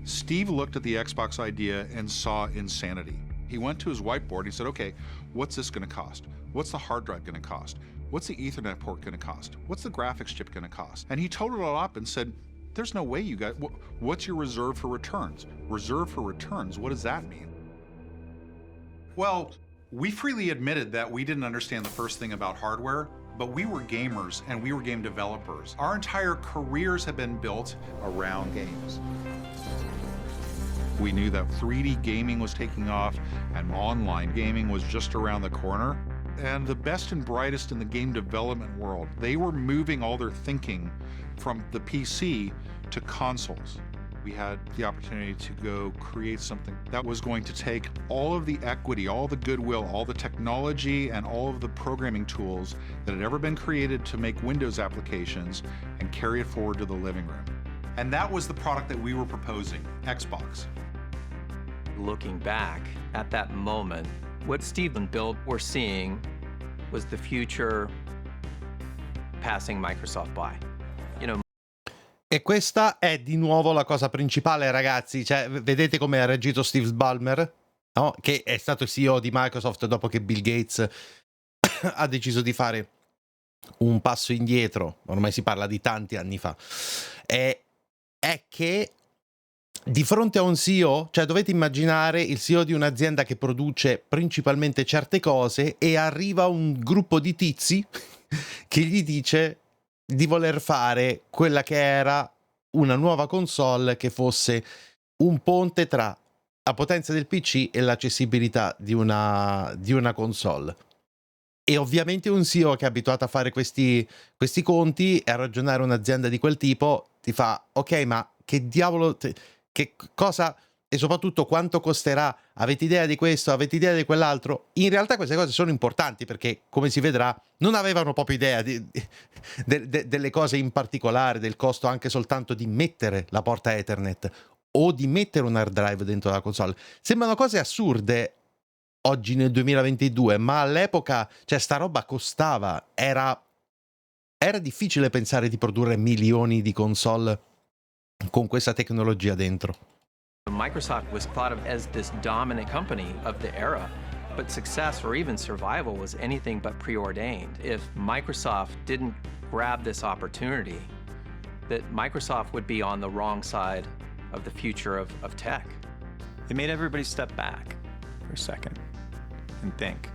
Steve looked at the Xbox idea and saw insanity. He went to his whiteboard and he said, okay, what's this going to cost? What's the hard drive going to cost? What's the Ethernet port going to cost? What's the graphics chip going to cost? And he totaled it all up and said, there's no way you guys, what's your reserve for returns? Reserve for returns, what does that mean? Well, we freely admitted that we didn't understand the first thing about hardware, but we were gamers and we were game developers. Our entire careers have been built around games. We knew that 3D gaming was taking off and online gaming was just around the corner. And the best and brightest in the game development world, they were moving all their thinking from the PC to consoles. We had the opportunity to go create something that was going to take all of the equity, all the goodwill, all the technology, and all of the programming tools that had ever been created to make Windows applications and carry it forward to the living room. And that was the product that we were proposing, Xbox. Looking back at that moment, what Steve and Bill were seeing was the future passing Microsoft by. E questa è di nuovo la cosa principale, ragazzi. Cioè, vedete come ha reagito Steve Ballmer, no? Che è stato il CEO di Microsoft dopo che Bill Gates ha deciso di fare un passo indietro. Ormai si parla di tanti anni fa. È che di fronte a un CEO, cioè dovete immaginare il CEO di un'azienda che produce principalmente certe cose e arriva un gruppo di tizi che gli dice di voler fare quella che era una nuova console che fosse un ponte tra la potenza del PC e l'accessibilità di una console. E ovviamente un CEO che è abituato a fare questi conti e a ragionare un'azienda di quel tipo ti fa, ok, ma che diavolo, che cosa e soprattutto quanto costerà? Avete idea di questo? Avete idea di quell'altro? In realtà queste cose sono importanti perché, come si vedrà, non avevano proprio idea delle cose in particolare, del costo anche soltanto di mettere la porta Ethernet o di mettere un hard drive dentro la console. Sembrano cose assurde oggi nel 2022, ma all'epoca, cioè, sta roba costava. Era difficile pensare di produrre milioni di console con questa tecnologia dentro. Microsoft was thought of as this dominant company of the era, but success or even survival was anything but preordained. If Microsoft didn't grab this opportunity, that Microsoft would be on the wrong side of the future of tech. It made everybody step back for a second and think.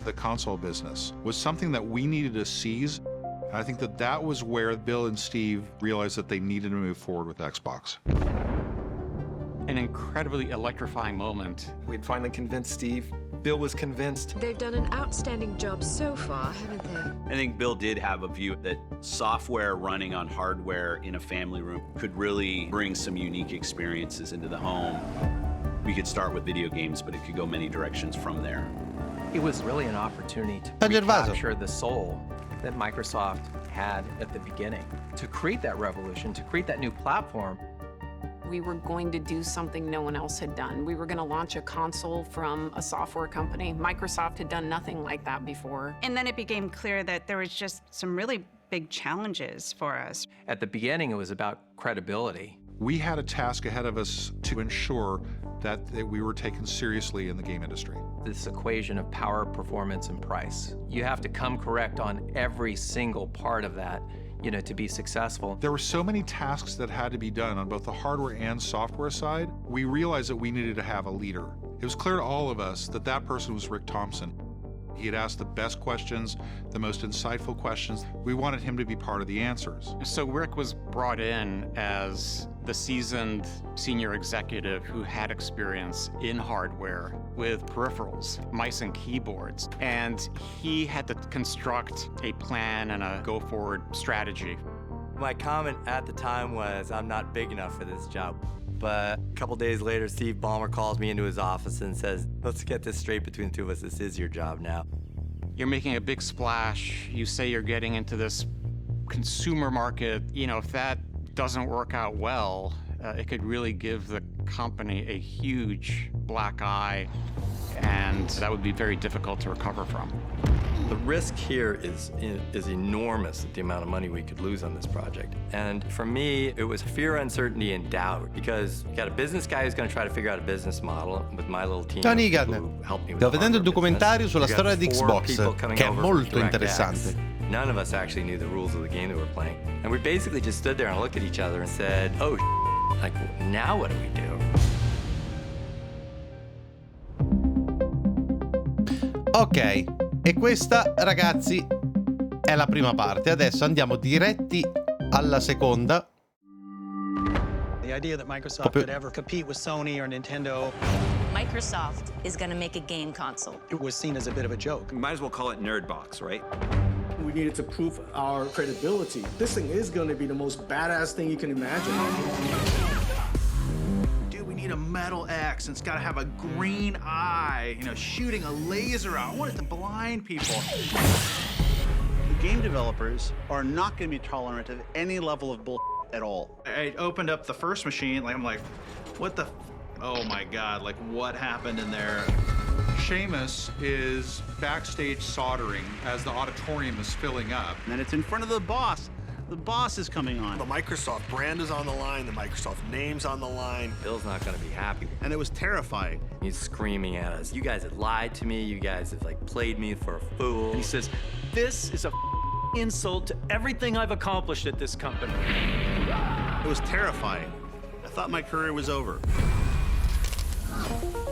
The console business was something that we needed to seize. I think that was where Bill and Steve realized that they needed to move forward with Xbox. An incredibly electrifying moment. We'd finally convinced Steve. Bill was convinced. They've done an outstanding job so far, haven't they? I think Bill did have a view that software running on hardware in a family room could really bring some unique experiences into the home. We could start with video games, but it could go many directions from there. It was really an opportunity to recapture the soul that Microsoft had at the beginning, to create that revolution, to create that new platform. We were going to do something no one else had done. We were going to launch a console from a software company. Microsoft had done nothing like that before. And then it became clear that there was just some really big challenges for us. At the beginning, it was about credibility. We had a task ahead of us to ensure that we were taken seriously in the game industry. This equation of power, performance, and price. You have to come correct on every single part of that, to be successful. There were so many tasks that had to be done on both the hardware and software side. We realized that we needed to have a leader. It was clear to all of us that that person was Rick Thompson. He had asked the best questions, the most insightful questions. We wanted him to be part of the answers. So Rick was brought in as the seasoned senior executive who had experience in hardware with peripherals, mice and keyboards, and he had to construct a plan and a go-forward strategy. My comment at the time was, I'm not big enough for this job. But a couple days later, Steve Ballmer calls me into his office and says, let's get this straight between the two of us. This is your job now. You're making a big splash. You say you're getting into this consumer market. If that doesn't work out well, it could really give the company a huge black eye, and that would be very difficult to recover from. The risk here is enormous, the amount of money we could lose on this project. And for me, it was fear, uncertainty, and doubt, because you got a business guy who's going to try to figure out a business model with my little team. Ciao Nigan, sto vedendo il documentario sulla storia di Xbox, che è molto interessante. None of us actually knew the rules of the game that we're playing. And we basically just stood there and looked at each other and said, oh, like, now what do we do? Ok, e questa, ragazzi, è la prima parte. Adesso andiamo diretti alla seconda. The idea that Microsoft could ever compete with Sony or Nintendo. Microsoft is going to make a game console. It was seen as a bit of a joke. You might as well call it Nerdbox, right? We needed to prove our credibility. This thing is going to be the most badass thing you can imagine. Dude, we need a metal X, and it's got to have a green eye, shooting a laser out. I want it to blind people. The game developers are not going to be tolerant of any level of bull at all. I opened up the first machine, I'm like, what the? Oh my God, what happened in there? Seamus is backstage soldering as the auditorium is filling up. And then it's in front of the boss. The boss is coming on. The Microsoft brand is on the line. The Microsoft name's on the line. Bill's not going to be happy. And it was terrifying. He's screaming at us. You guys have lied to me. You guys have played me for a fool. And he says, this is a insult to everything I've accomplished at this company. It was terrifying. I thought my career was over.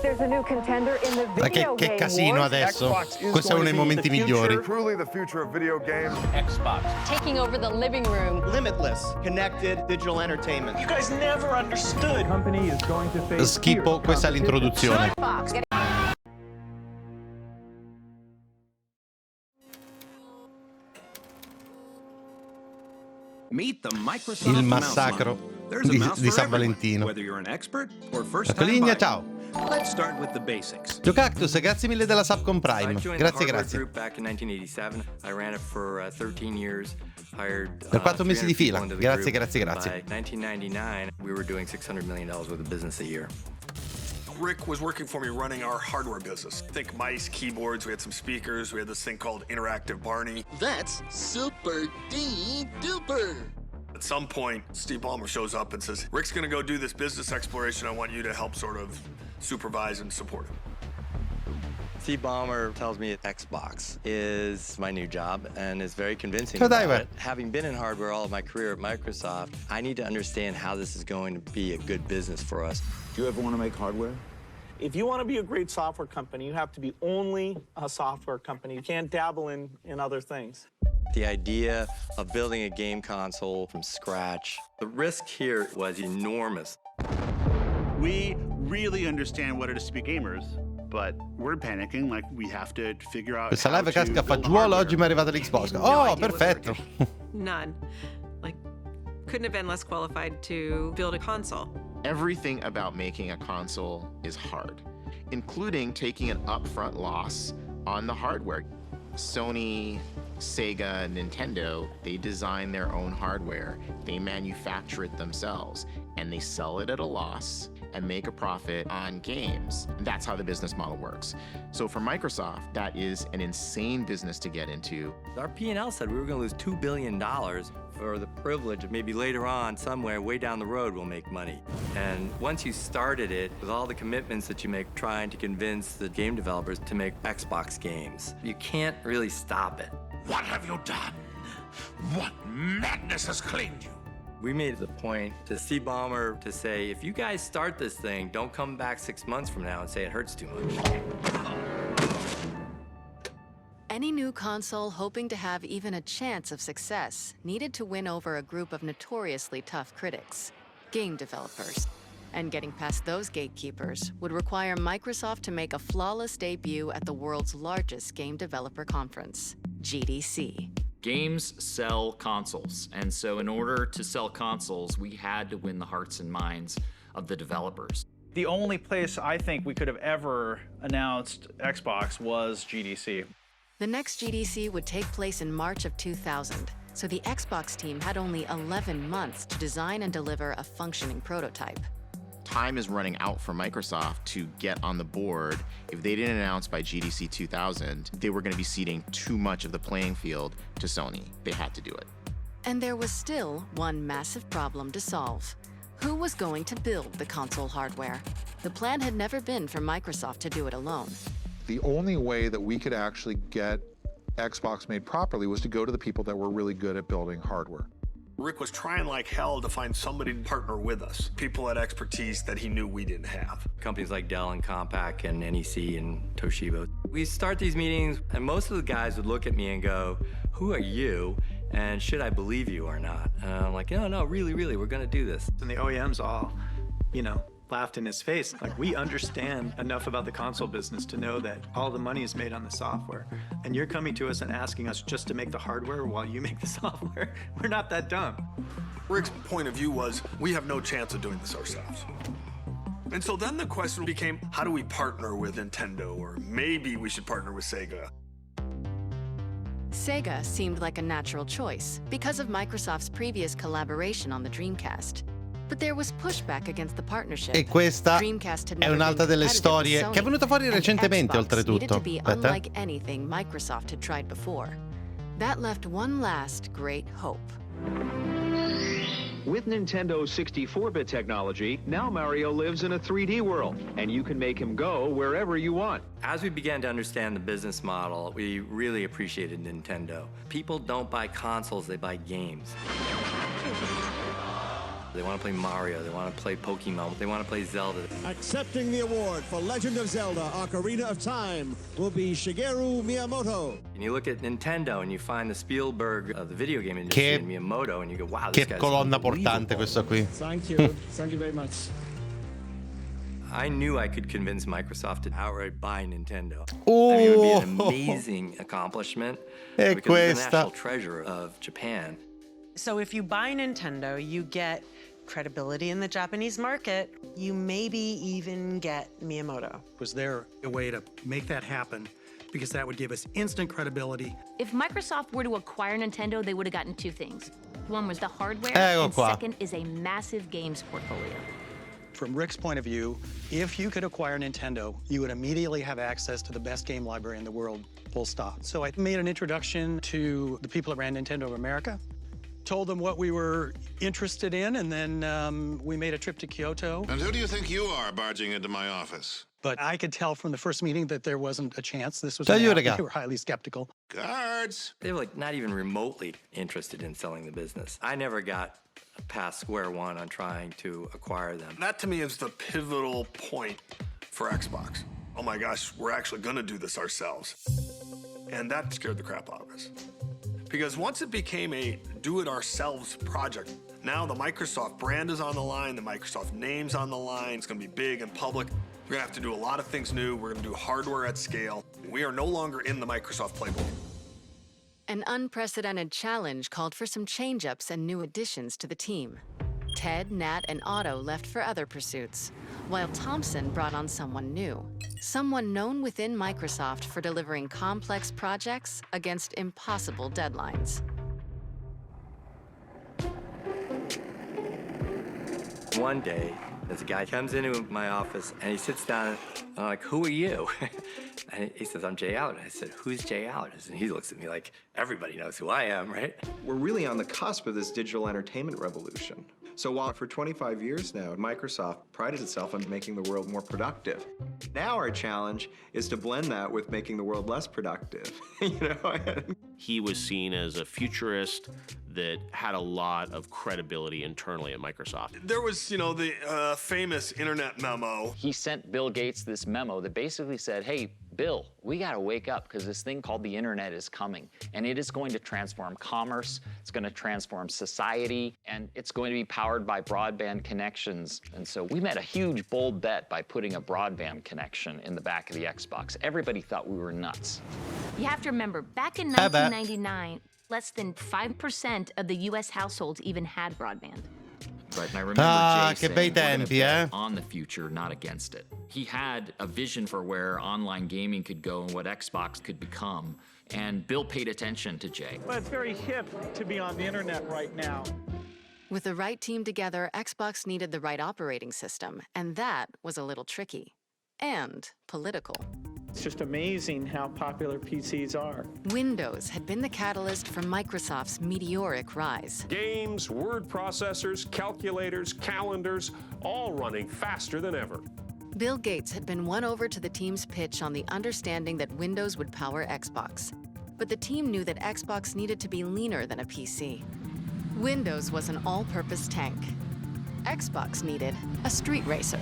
There's a new contender in the Ma video che game casino wars. adesso. Questo è uno dei momenti migliori. Truly the future of video games. Xbox. Taking over the living room. Limitless, connected digital entertainment. You guys never understood. The company is going to face Schippo, questa è l'introduzione. Il massacro di San Valentino. Caligna, ciao. Let's start with the basics. GioCactus, grazie mille della Subcom Prime. Grazie, grazie. Back in 1987. I ran it for 13 years. Hired Per 4 mesi di fila. Grazie, grazie, grazie. By 1999, we were doing $600 million worth of business a year. Rick was working for me running our hardware business. Think mice, keyboards, we had some speakers, we had this thing called Interactive Barney. That's super duper. At some point, Steve Ballmer shows up and says, Rick's gonna go do this business exploration. I want you to help sort of supervise and support him. Steve Ballmer tells me Xbox is my new job and is very convincing So about dai, it. Having been in hardware all of my career at Microsoft, I need to understand how this is going to be a good business for us. Do you ever want to make hardware? If you want to be a great software company, you have to be only a software company. You can't dabble in other things. The idea of building a game console from scratch, the risk here was enormous. We really understand what it is to be gamers, but we're panicking like we have to figure out Questa how live to casca a build fagiolo, hardware. oggi mi è arrivata l'Xbox. No Oh, idea what's perfetto. None. Like, couldn't have been less qualified to build a console. Everything about making a console is hard, including taking an upfront loss on the hardware. Sony, Sega, Nintendo, they design their own hardware, they manufacture it themselves, and they sell it at a loss and make a profit on games. And that's how the business model works. So for Microsoft, that is an insane business to get into. Our P&L said we were going to lose $2 billion for the privilege of maybe later on, somewhere way down the road, we'll make money. And once you started it, with all the commitments that you make trying to convince the game developers to make Xbox games, you can't really stop it. What have you done? What madness has claimed you? We made it the point to Steve Ballmer to say, if you guys start this thing, don't come back 6 months from now and say it hurts too much. Any new console hoping to have even a chance of success needed to win over a group of notoriously tough critics, game developers. And getting past those gatekeepers would require Microsoft to make a flawless debut at the world's largest game developer conference, GDC. Games sell consoles, and so in order to sell consoles, we had to win the hearts and minds of the developers. The only place I think we could have ever announced Xbox was GDC. The next GDC would take place in March of 2000, so the Xbox team had only 11 months to design and deliver a functioning prototype. Time is running out for Microsoft to get on the board. If they didn't announce by GDC 2000, they were going to be ceding too much of the playing field to Sony. They had to do it. And there was still one massive problem to solve. Who was going to build the console hardware? The plan had never been for Microsoft to do it alone. The only way that we could actually get Xbox made properly was to go to the people that were really good at building hardware. Rick was trying like hell to find somebody to partner with us, people had expertise that he knew we didn't have. Companies like Dell and Compaq and NEC and Toshiba. We start these meetings, and most of the guys would look at me and go, who are you? And should I believe you or not? And I'm like, no, really, we're going to do this. And the OEMs all, laughed in his face. Like, we understand enough about the console business to know that all the money is made on the software. And you're coming to us and asking us just to make the hardware while you make the software. We're not that dumb. Rick's point of view was, we have no chance of doing this ourselves. And so then the question became, how do we partner with Nintendo? Or maybe we should partner with Sega. Sega seemed like a natural choice because of Microsoft's previous collaboration on the Dreamcast. But there was pushback against the partnership. E questa Dreamcast had è never un'altra been delle competitive storie with che è venuta fuori Sony, recentemente, and Xbox needed oltretutto. to be Aspetta. unlike anything Microsoft had tried before. That left one last great hope. With Nintendo's 64-bit technology, now Mario lives in a 3D world, and you can make him go wherever you want. As we began to understand the business model, we really appreciated Nintendo. People don't buy consoles, they buy games. They want to play Mario, they want to play Pokemon, they want to play Zelda. Accepting the award for Legend of Zelda Ocarina of Time will be Shigeru Miyamoto. And you look at Nintendo and you find the Spielberg of the video game industry and Miyamoto and you go, wow, this Che guy's colonna portante questo qui. Thank you. Thank you very much. I knew I could convince Microsoft to outright buy Nintendo. Oh. I mean, it would be an amazing accomplishment E because it's the questa. national treasure of Japan. So if you buy Nintendo, you get credibility in the Japanese market. You maybe even get Miyamoto. Was there a way to make that happen? Because that would give us instant credibility. If Microsoft were to acquire Nintendo, they would have gotten two things. One was the hardware, and qua. second is a massive games portfolio. From Rick's point of view, if you could acquire Nintendo, you would immediately have access to the best game library in the world, full stop. So I made an introduction to the people that ran Nintendo of America, told them what we were interested in, and then we made a trip to Kyoto. And who do you think you are barging into my office? But I could tell from the first meeting that there wasn't a chance. This was Tell you they what, were highly skeptical. Guards! They were like not even remotely interested in selling the business. I never got past square one on trying to acquire them. That to me is the pivotal point for Xbox. Oh my gosh, we're actually gonna do this ourselves. And that scared the crap out of us. Because once it became a do-it-ourselves project, now the Microsoft brand is on the line, the Microsoft name's on the line, it's gonna be big and public. We're gonna have to do a lot of things new, we're gonna do hardware at scale. We are no longer in the Microsoft playbook. An unprecedented challenge called for some change-ups and new additions to the team. Ted, Nat, and Otto left for other pursuits, while Thompson brought on someone new. Someone known within Microsoft for delivering complex projects against impossible deadlines. One day, this guy comes into my office and he sits down and I'm like, who are you? And he says, I'm Jay Allen. I said, who's Jay Allen? And he looks at me like, everybody knows who I am, right? We're really on the cusp of this digital entertainment revolution. So while for 25 years now, Microsoft prided itself on making the world more productive. Now our challenge is to blend that with making the world less productive. He was seen as a futurist that had a lot of credibility internally at Microsoft. There was, the famous internet memo. He sent Bill Gates this memo that basically said, hey, Bill, we gotta wake up because this thing called the internet is coming and it is going to transform commerce, it's gonna transform society, and it's going to be powered by broadband connections. And so we made a huge, bold bet by putting a broadband connection in the back of the Xbox. Everybody thought we were nuts. You have to remember, back in 1999, less than 5% of the US households even had broadband. Right, and I remember Jay che bei saying, tempi, we're gonna bet on the future, not against it. He had a vision for where online gaming could go and what Xbox could become, and Bill paid attention to Jay. Well, it's very hip to be on the internet right now. With the right team together, Xbox needed the right operating system, and that was a little tricky. And political. It's just amazing how popular PCs are. Windows had been the catalyst for Microsoft's meteoric rise. Games, word processors, calculators, calendars, all running faster than ever. Bill Gates had been won over to the team's pitch on the understanding that Windows would power Xbox. But the team knew that Xbox needed to be leaner than a PC. Windows was an all-purpose tank. Xbox needed a street racer.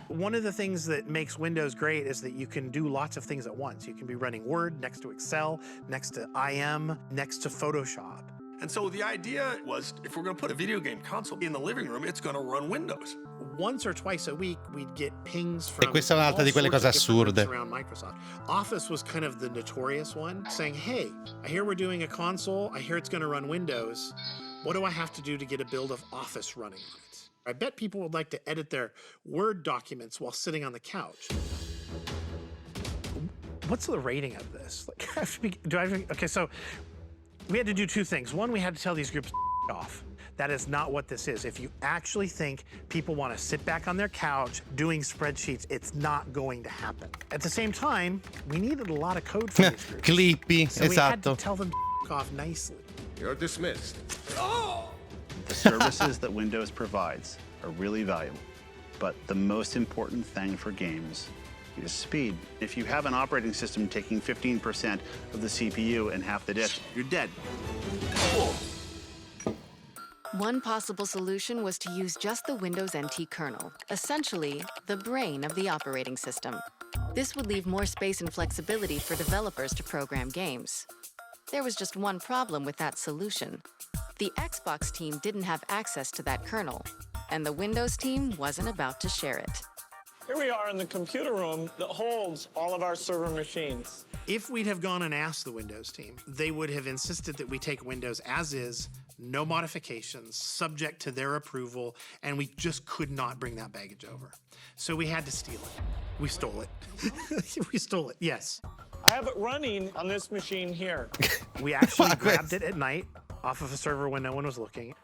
One of the things that makes Windows great is that you can do lots of things at once. You can be running Word next to Excel, next to IM, next to Photoshop. And so the idea was, if we're going to put a video game console in the living room, it's going to run Windows. Once or twice a week, we'd get pings from E questa è un'altra di quelle cose assurde. around Microsoft. Office was kind of the notorious one, saying, hey, I hear we're doing a console. I hear it's going to run Windows. What do I have to do to get a build of Office running on it? I bet people would like to edit their Word documents while sitting on the couch. What's the rating of this? Okay, so we had to do two things. One, we had to tell these groups off. That is not what this is. If you actually think people want to sit back on their couch doing spreadsheets, it's not going to happen. At the same time, we needed a lot of code for these groups. Clippy, So we had to esatto. tell them off nicely. You're dismissed. The services that Windows provides are really valuable, but the most important thing for games is speed. If you have an operating system taking 15% of the CPU and half the disk, you're dead. One possible solution was to use just the Windows NT kernel, essentially the brain of the operating system. This would leave more space and flexibility for developers to program games. There was just one problem with that solution. The Xbox team didn't have access to that kernel, and the Windows team wasn't about to share it. Here we are in the computer room that holds all of our server machines. If we'd have gone and asked the Windows team, they would have insisted that we take Windows as is, no modifications, subject to their approval, and we just could not bring that baggage over. So we had to steal it. We stole it. We stole it, yes. I have it running on this machine here. We actually grabbed it at night off of a server when no one was looking,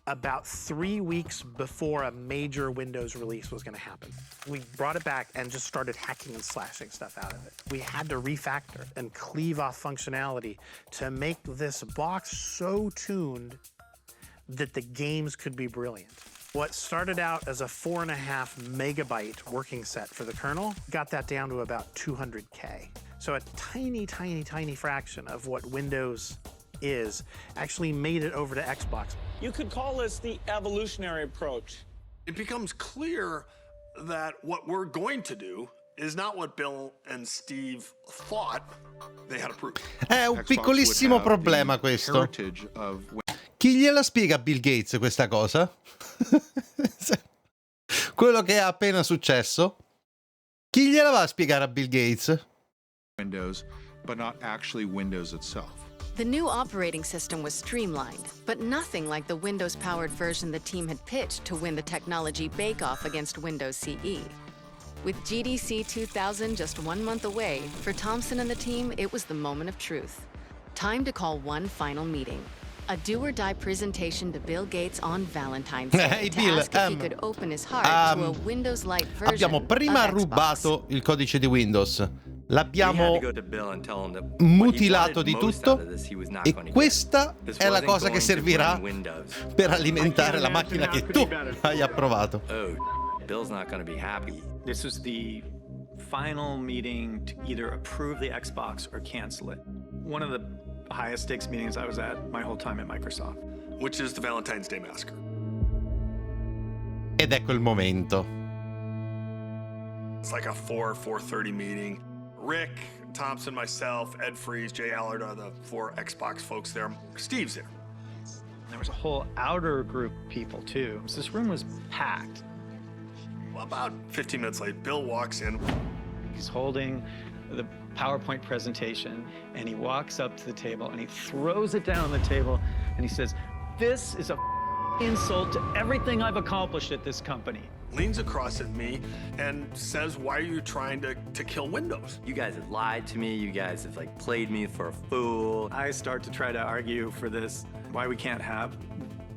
about 3 weeks before a major Windows release was going to happen. We brought it back and just started hacking and slashing stuff out of it. We had to refactor and cleave off functionality to make this box so tuned that the games could be brilliant. What started out as a 4.5 megabyte working set for the kernel got that down to about 200K. So a tiny, tiny, tiny fraction of what Windows is actually made it over to Xbox. You could call this the evolutionary approach. It becomes clear that what we're going to do is not what Bill and Steve thought they had approved. È un piccolissimo problema questo. Chi gliela spiega a Bill Gates questa cosa? Quello che è appena successo? Chi gliela va a spiegare a Bill Gates? Windows, but not actually Windows itself. The new operating system was streamlined, but nothing like the Windows-powered version the team had pitched to win the technology bake-off against Windows CE. With GDC 2000 just 1 month away, for Thompson and the team, it was the moment of truth. Time to call one final meeting. A do-or-die presentation to Bill Gates on Valentine's Day Hey, to Bill, ask if he could open his heart to a Windows Lite version abbiamo prima of Xbox. rubato il codice di Windows, l'abbiamo mutilato di tutto e questa è la cosa che servirà per alimentare la macchina che tu hai approvato. Bill's not going to be happy. This was the final meeting to either approve the Xbox or cancel it. One of the highest stakes meetings I was at my whole time at Microsoft. Which is the Valentine's Day Massacre. Ed ecco il momento. It's like a 4:30 meeting. Rick, Thompson, myself, Ed Freeze, Jay Allard are the 4 Xbox folks there. Steve's there. There was a whole outer group of people too. So this room was packed. Well, about 15 minutes late, Bill walks in. He's holding the PowerPoint presentation and he walks up to the table and he throws it down on the table and he says, "This is a insult to everything I've accomplished at this company." Leans across at me and says, "Why are you trying to kill Windows? You guys have lied to me. You guys have like played me for a fool." I start to try to argue for this, why we can't have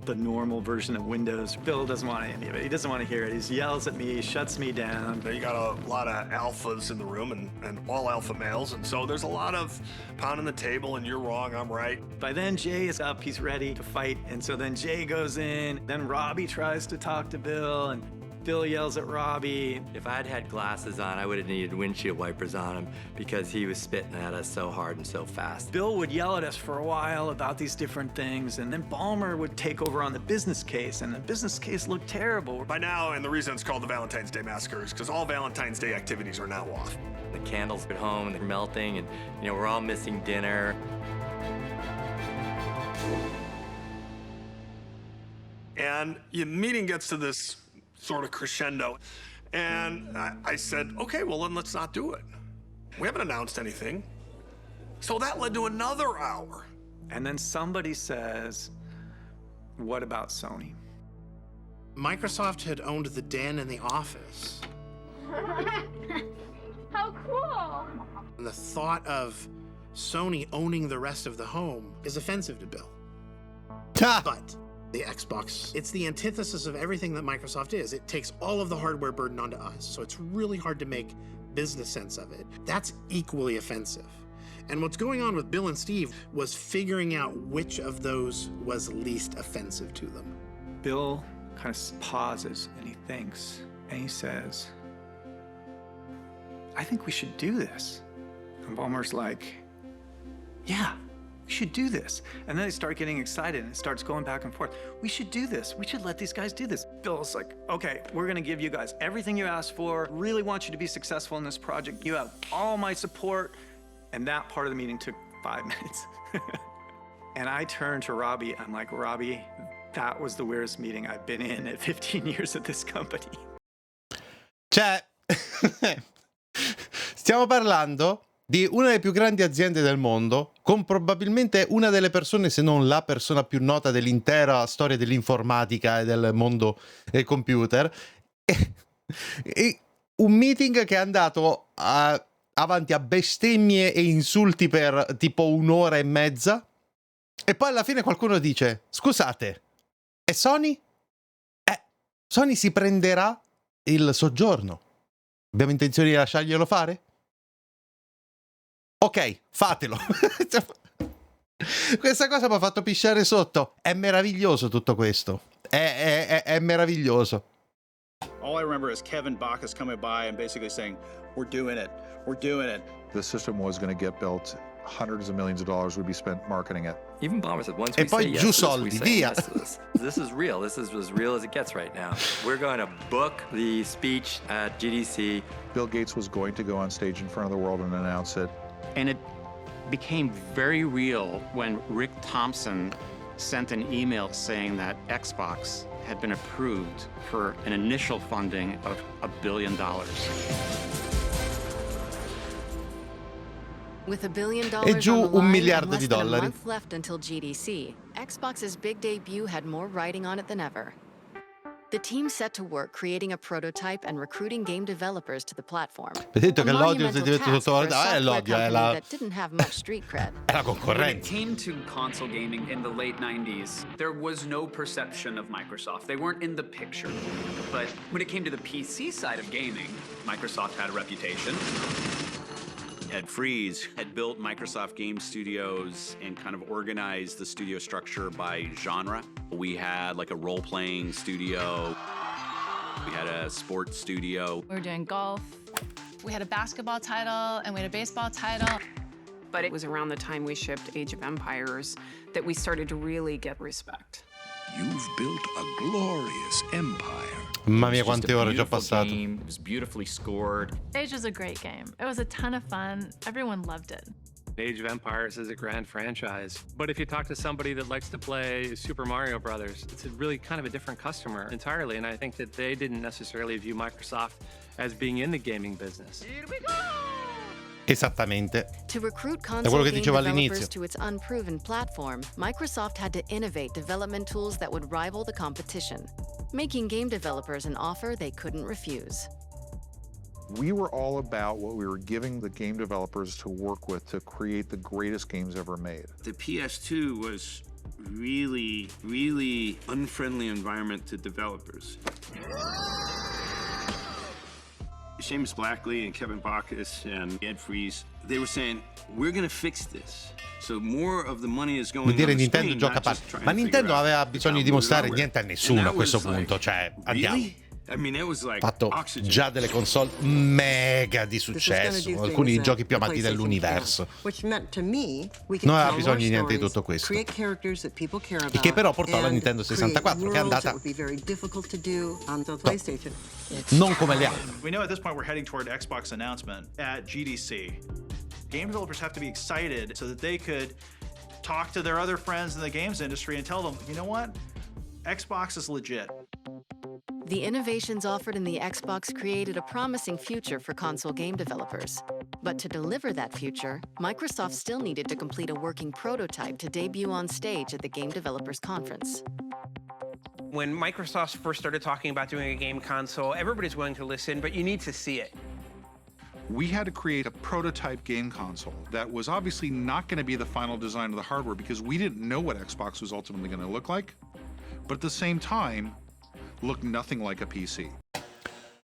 the normal version of Windows. Bill doesn't want any of it. He doesn't want to hear it. He yells at me, shuts me down. You got a lot of alphas in the room and all alpha males, and so there's a lot of pounding the table and you're wrong, I'm right. By then Jay is up, he's ready to fight, and so then Jay goes in, then Robbie tries to talk to Bill, and Bill yells at Robbie. If I'd had glasses on, I would have needed windshield wipers on him because he was spitting at us so hard and so fast. Bill would yell at us for a while about these different things, and then Ballmer would take over on the business case, and the business case looked terrible. By now, and the reason it's called the Valentine's Day Massacre is because all Valentine's Day activities are now off. The candles at home and they're melting, and we're all missing dinner. And the meeting gets to this sort of crescendo. And I said, okay, well, then let's not do it. We haven't announced anything. So that led to another hour. And then somebody says, what about Sony? Microsoft had owned the den and the office. How cool! And the thought of Sony owning the rest of the home is offensive to Bill. But the Xbox, it's the antithesis of everything that Microsoft is. It takes all of the hardware burden onto us, so it's really hard to make business sense of it. That's equally offensive. And what's going on with Bill and Steve was figuring out which of those was least offensive to them. Bill kind of pauses and he thinks, and he says, "I think we should do this." And Ballmer's like, "Yeah, we should do this." And then they start getting excited and it starts going back and forth. "We should do this. We should let these guys do this." Bill's like, "Okay, we're gonna give you guys everything you asked for. Really want you to be successful in this project. You have all my support." And that part of the meeting took 5 minutes. And I turned to Robbie. I'm like, "Robbie, that was the weirdest meeting I've been in at 15 years at this company." Cioè, stiamo parlando di una delle più grandi aziende del mondo, con probabilmente una delle persone, se non la persona più nota dell'intera storia dell'informatica e del mondo del computer, e un meeting che è andato avanti a bestemmie e insulti per tipo 1 ora e mezza, e poi alla fine qualcuno dice: "Scusate, e Sony? Sony si prenderà il soggiorno. Abbiamo intenzione di lasciarglielo fare? Ok, fatelo." Questa cosa mi ha fatto pisciare sotto. È meraviglioso tutto questo. È meraviglioso. All I remember is Kevin Bacchus coming by and basically saying, "We're doing it. We're doing it." The system was going to get built hundreds of millions of dollars would be spent marketing it. Even Ballmer said, once E we say poi yes giù to this, we soldi, say via. yes to this. This is real. This is as real as it gets right now. We're going to book the speech at GDC. Bill Gates was going to go on stage in front of the world and announce it. And it became very real when Rick Thompson sent an email saying that Xbox had been approved for an initial funding of $1 billion. With $1 billion E giù on the $1 line miliardo and less di than a dollari. month left until GDC, Xbox's big debut had more writing on it than ever. The team set to work creating a prototype and recruiting game developers to the platform. Vedete che A l'odio si monumental diventa task for a sottovalutato. software L'odio è company la... that didn't have much street cred. è la When it concorrenza. came to console gaming in the late 90s, there was no perception of Microsoft. They weren't in the picture. But when it came to the PC side of gaming, Microsoft had a reputation. Ed Freeze had built Microsoft Game Studios and kind of organized the studio structure by genre. We had like a role-playing studio. We had a sports studio. We were doing golf. We had a basketball title and we had a baseball title. But it was around the time we shipped Age of Empires that we started to really get respect. You've built a glorious empire. Mamma mia, quante ore ho già passato. It was beautifully scored. Age was a great game. It was a ton of fun. Everyone loved it. Age of Empires is a grand franchise. But if you talk to somebody that likes to play Super Mario Brothers, it's really kind of a different customer entirely. And I think that they didn't necessarily view Microsoft as being in the gaming business. Esattamente. To recruit È quello console che game dicevo developers all'inizio. to its unproven platform, Microsoft had to innovate development tools that would rival the competition, making game developers an offer they couldn't refuse. We were all about what we were giving the game developers to work with to create the greatest games ever made. The PS2 was really unfriendly environment to developers. Seamus Blackley and Kevin Bacchus and Ed Freeze, they were saying, we're gonna fix this. So more of the money is going Vuol dire on the Nintendo screen, gioca not a just parte. trying Ma to Nintendo figure out aveva bisogno di how to dimostrare hardware. niente a nessuno And a that questo was like, punto. Cioè, andiamo. Really? I mean, it was like Fatto oxygen. già delle console mega di successo, alcuni dei giochi più amati dell'universo. Non aveva bisogno di niente di tutto questo. Il che però portò alla Nintendo 64, che è andata non come le altre. We know at this point we're heading toward Xbox announcement at GDC. Game developers have to be excited so that they could talk to their other friends in the games industry and tell them, you know what? Xbox is legit. The innovations offered in the Xbox created a promising future for console game developers. But to deliver that future, Microsoft still needed to complete a working prototype to debut on stage at the Game Developers Conference. When Microsoft first started talking about doing a game console, everybody's willing to listen, but you need to see it. We had to create a prototype game console that was obviously not going to be the final design of the hardware because we didn't know what Xbox was ultimately going to look like, but at the same time, look nothing like a PC.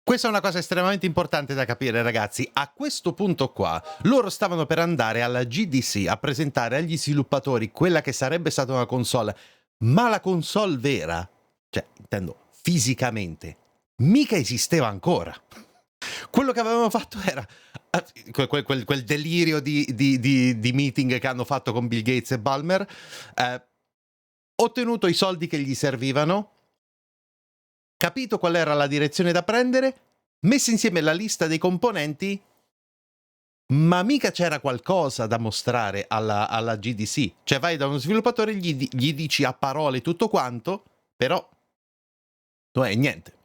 Questa è una cosa estremamente importante da capire, ragazzi. A questo punto qua, loro stavano per andare alla GDC a presentare agli sviluppatori quella che sarebbe stata una console, ma la console vera, cioè, intendo, fisicamente, mica esisteva ancora. Quello che avevano fatto era quel delirio di meeting che hanno fatto con Bill Gates e Ballmer, ottenuto i soldi che gli servivano, capito qual era la direzione da prendere, messo insieme la lista dei componenti, ma mica c'era qualcosa da mostrare alla GDC. Cioè vai da uno sviluppatore, gli dici a parole tutto quanto, però non è niente.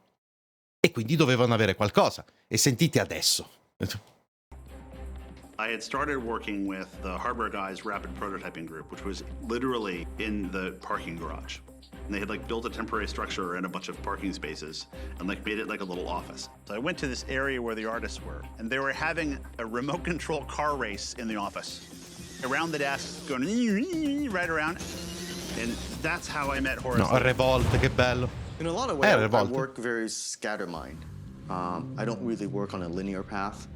E quindi dovevano avere qualcosa. E sentite adesso. I had started working with the hardware guys' rapid prototyping group, which was literally in the parking garage. And they had like built a temporary structure and a bunch of parking spaces and like made it like a little office. So I went to this area where the artists were, and they were having a remote control car race in the office. Around the desks, going right around. And that's how I met Horace. No, Revolt, che bello. In a lot of ways, I work very scattermind. I don't really work on a linear path.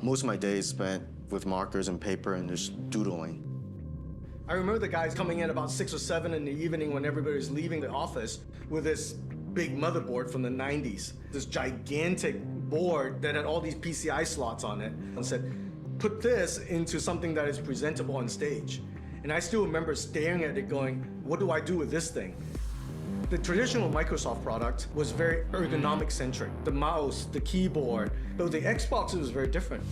Most of my days spent with markers and paper and just doodling. I remember the guys coming in about 6 or 7 in the evening when everybody was leaving the office with this big motherboard from the 90s. This gigantic board that had all these PCI slots on it, and said, put this into something that is presentable on stage. And I still remember staring at it going, what do I do with this thing? The traditional Microsoft product was very ergonomic centric. The mouse, the keyboard, but with the Xbox, it was very different.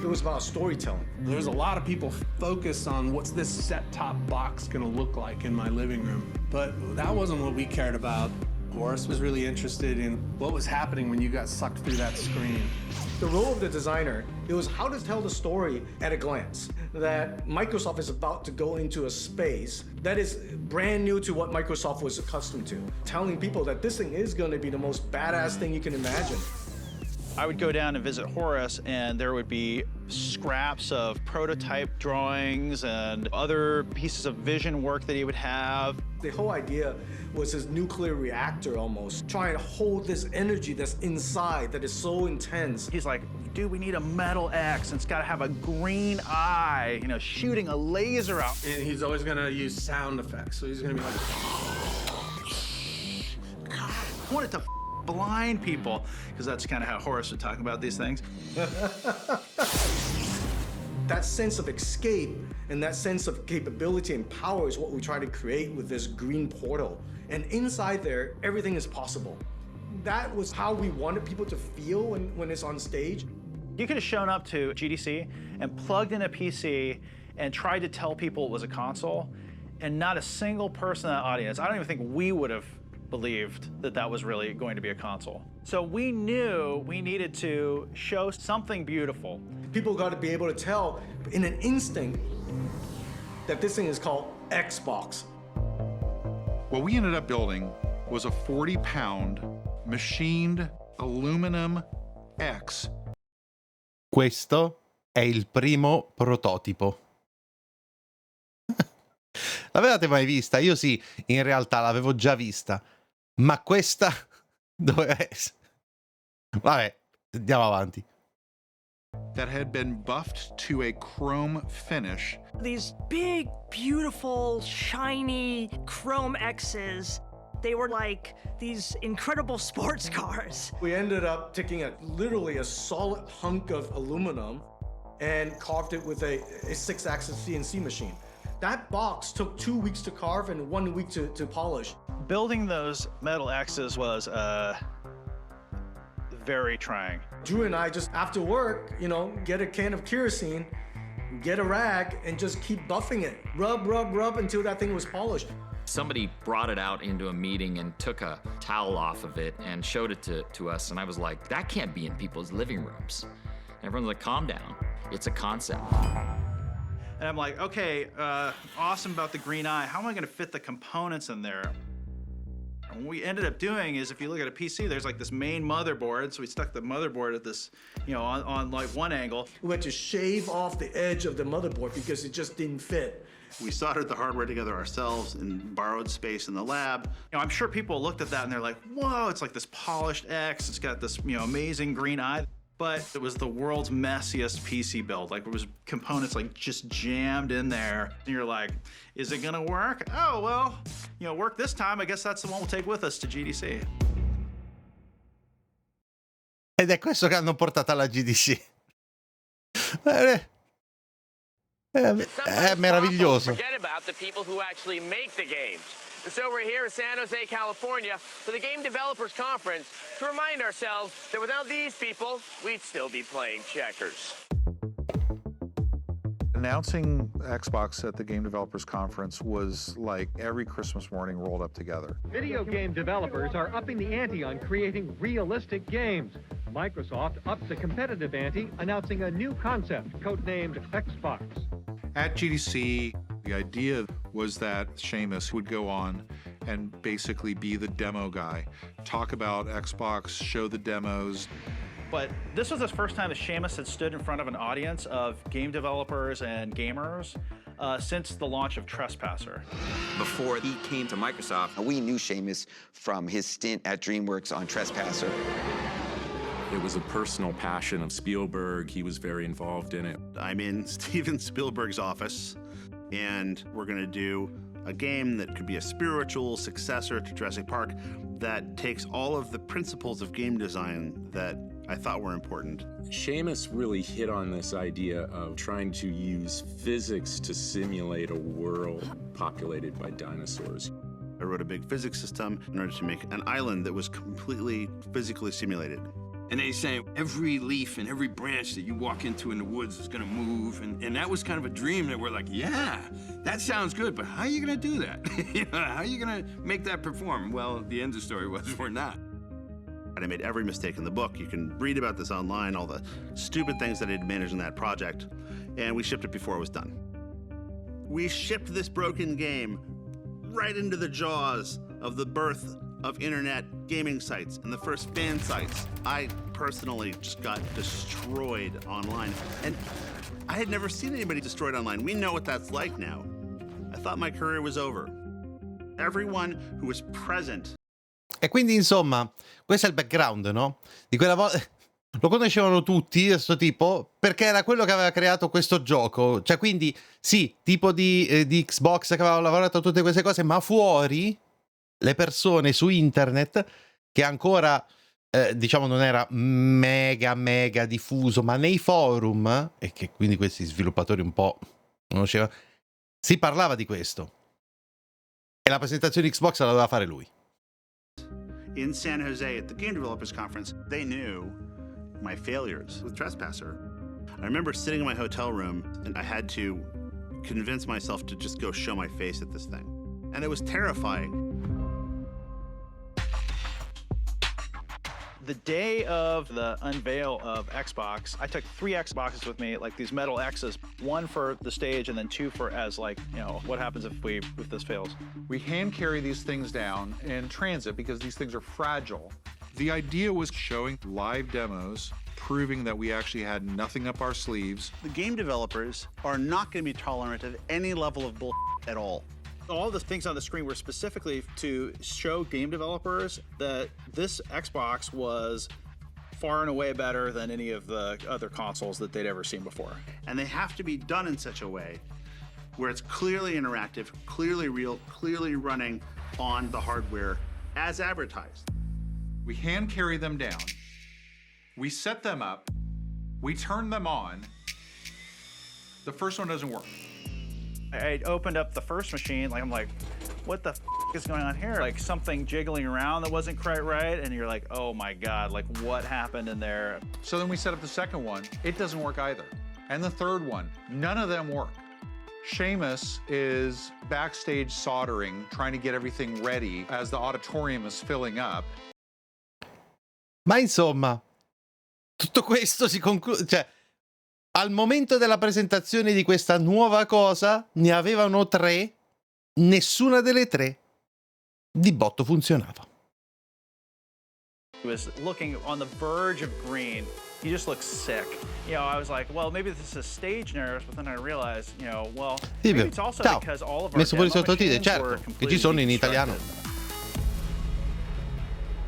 It was about storytelling. There's a lot of people focused on what's this set-top box gonna look like in my living room. But that wasn't what we cared about. Horace was really interested in what was happening when you got sucked through that screen. The role of the designer, it was how to tell the story at a glance. That Microsoft is about to go into a space that is brand new to what Microsoft was accustomed to. Telling people that this thing is going to be the most badass thing you can imagine. I would go down and visit Horace, and there would be scraps of prototype drawings and other pieces of vision work that he would have. The whole idea was this nuclear reactor almost, trying to hold this energy that's inside that is so intense. He's like, dude, we need a metal X, and it's got to have a green eye, you know, shooting a laser out. And he's always gonna use sound effects, so he's gonna be like... I wanted to blind people, because that's kind of how Horace would talk about these things. That sense of escape and that sense of capability and power is what we try to create with this green portal. And inside there, everything is possible. That was how we wanted people to feel when it's on stage. You could have shown up to GDC and plugged in a PC and tried to tell people it was a console, and not a single person in the audience, I don't even think we would have believed that that was really going to be a console. So we knew we needed to show something beautiful. People got to be able to tell in an instinct that this thing is called Xbox. What we ended up building was a 40-pound machined aluminum X. Questo è il primo prototipo. L'avevate mai vista? Io sì, in realtà l'avevo già vista. Ma questa doveva essere... Vabbè, andiamo avanti. That had been buffed to a chrome finish. These big, beautiful, shiny chrome X's, they were like these incredible sports cars. We ended up taking literally a solid hunk of aluminum and carved it with a 6-axis CNC machine. That box took 2 weeks to carve and 1 week to polish. Building those metal X's was very trying. Drew and I just, after work, you know, get a can of kerosene, get a rag, and just keep buffing it. Rub, rub, rub until that thing was polished. Somebody brought it out into a meeting and took a towel off of it and showed it to us, and I was like, that can't be in people's living rooms. And everyone's like, calm down, it's a concept. And I'm like, okay, awesome about the green eye. How am I gonna fit the components in there? And what we ended up doing is, if you look at a PC, there's like this main motherboard. So we stuck the motherboard at this, you know, on like one angle. We had to shave off the edge of the motherboard because it just didn't fit. We soldered the hardware together ourselves and borrowed space in the lab. You know, I'm sure people looked at that and they're like, whoa, it's like this polished X. It's got this, you know, amazing green eye. But it was the world's messiest PC build. Like, it was components like just jammed in there. And you're like, is it gonna work? Oh, well, you know, work this time. I guess that's the one we'll take with us to GDC. Ed è questo che hanno portato alla GDC. È meraviglioso. Forget about the people who actually make the games. And so we're here in San Jose, California, for the Game Developers Conference to remind ourselves that without these people, we'd still be playing checkers. Announcing Xbox at the Game Developers Conference was like every Christmas morning rolled up together. Video game developers are upping the ante on creating realistic games. Microsoft upped the competitive ante, announcing a new concept, codenamed Xbox. At GDC, the idea was that Seamus would go on and basically be the demo guy, talk about Xbox, show the demos. But this was the first time that Seamus had stood in front of an audience of game developers and gamers since the launch of Trespasser. Before he came to Microsoft, we knew Seamus from his stint at DreamWorks on Trespasser. It was a personal passion of Spielberg. He was very involved in it. I'm in Steven Spielberg's office, and we're gonna do a game that could be a spiritual successor to Jurassic Park, that takes all of the principles of game design that I thought were important. Seamus really hit on this idea of trying to use physics to simulate a world populated by dinosaurs. I wrote a big physics system in order to make an island that was completely physically simulated. And they say every leaf and every branch that you walk into in the woods is gonna move. And that was kind of a dream that we're like, yeah, that sounds good, but how are you gonna do that? How are you gonna make that perform? Well, the end of the story was we're not. And I made every mistake in the book. You can read about this online, all the stupid things that I had managed in that project. And we shipped it before it was done. We shipped this broken game right into the jaws of the birth of internet gaming sites and the first fan sites. I personally just got destroyed online. And I had never seen anybody destroyed online. We know what that's like now. I thought my career was over. Everyone who was present. E quindi, insomma, questo è il background, no? Di quella volta lo conoscevano tutti, questo tipo, perché era quello che aveva creato questo gioco. Cioè, quindi, sì, tipo di Xbox che aveva lavorato a tutte queste cose, ma fuori le persone su internet, che ancora, diciamo, non era mega diffuso, ma nei forum, e che quindi questi sviluppatori un po' conoscevano, si parlava di questo. E la presentazione Xbox la doveva fare lui. In San Jose at the Game Developers Conference, they knew my failures with Trespasser. I remember sitting in my hotel room and I had to convince myself to just go show my face at this thing. And it was terrifying. The day of the unveil of Xbox, I took 3 Xboxes with me, like these metal X's, 1 for the stage and then 2 for as like, you know, what happens if this fails. We hand carry these things down in transit because these things are fragile. The idea was showing live demos, proving that we actually had nothing up our sleeves. The game developers are not going to be tolerant of any level of bull at all. All the things on the screen were specifically to show game developers that this Xbox was far and away better than any of the other consoles that they'd ever seen before. And they have to be done in such a way where it's clearly interactive, clearly real, clearly running on the hardware as advertised. We hand carry them down, we set them up, we turn them on. The first one doesn't work. I opened up the first machine, like I'm like, what the is going on here? Like something jiggling around that wasn't quite right, and you're like, oh my God, like what happened in there? So then we set up the second one, it doesn't work either. And the third one, none of them work. Seamus is backstage soldering, trying to get everything ready as the auditorium is filling up. Ma insomma, tutto questo si conclude, cioè, al momento della presentazione di questa nuova cosa, ne avevano 3, nessuna delle 3 di botto funzionava. He was looking on the verge of green. He just looked sick. You know, I was like, well, maybe this is stage nerves, but then I realized, you know, well, maybe it's also because all of our messo pure i demo sottotitoli, machines certo, were che completely ci sono in deconstructed. italiano.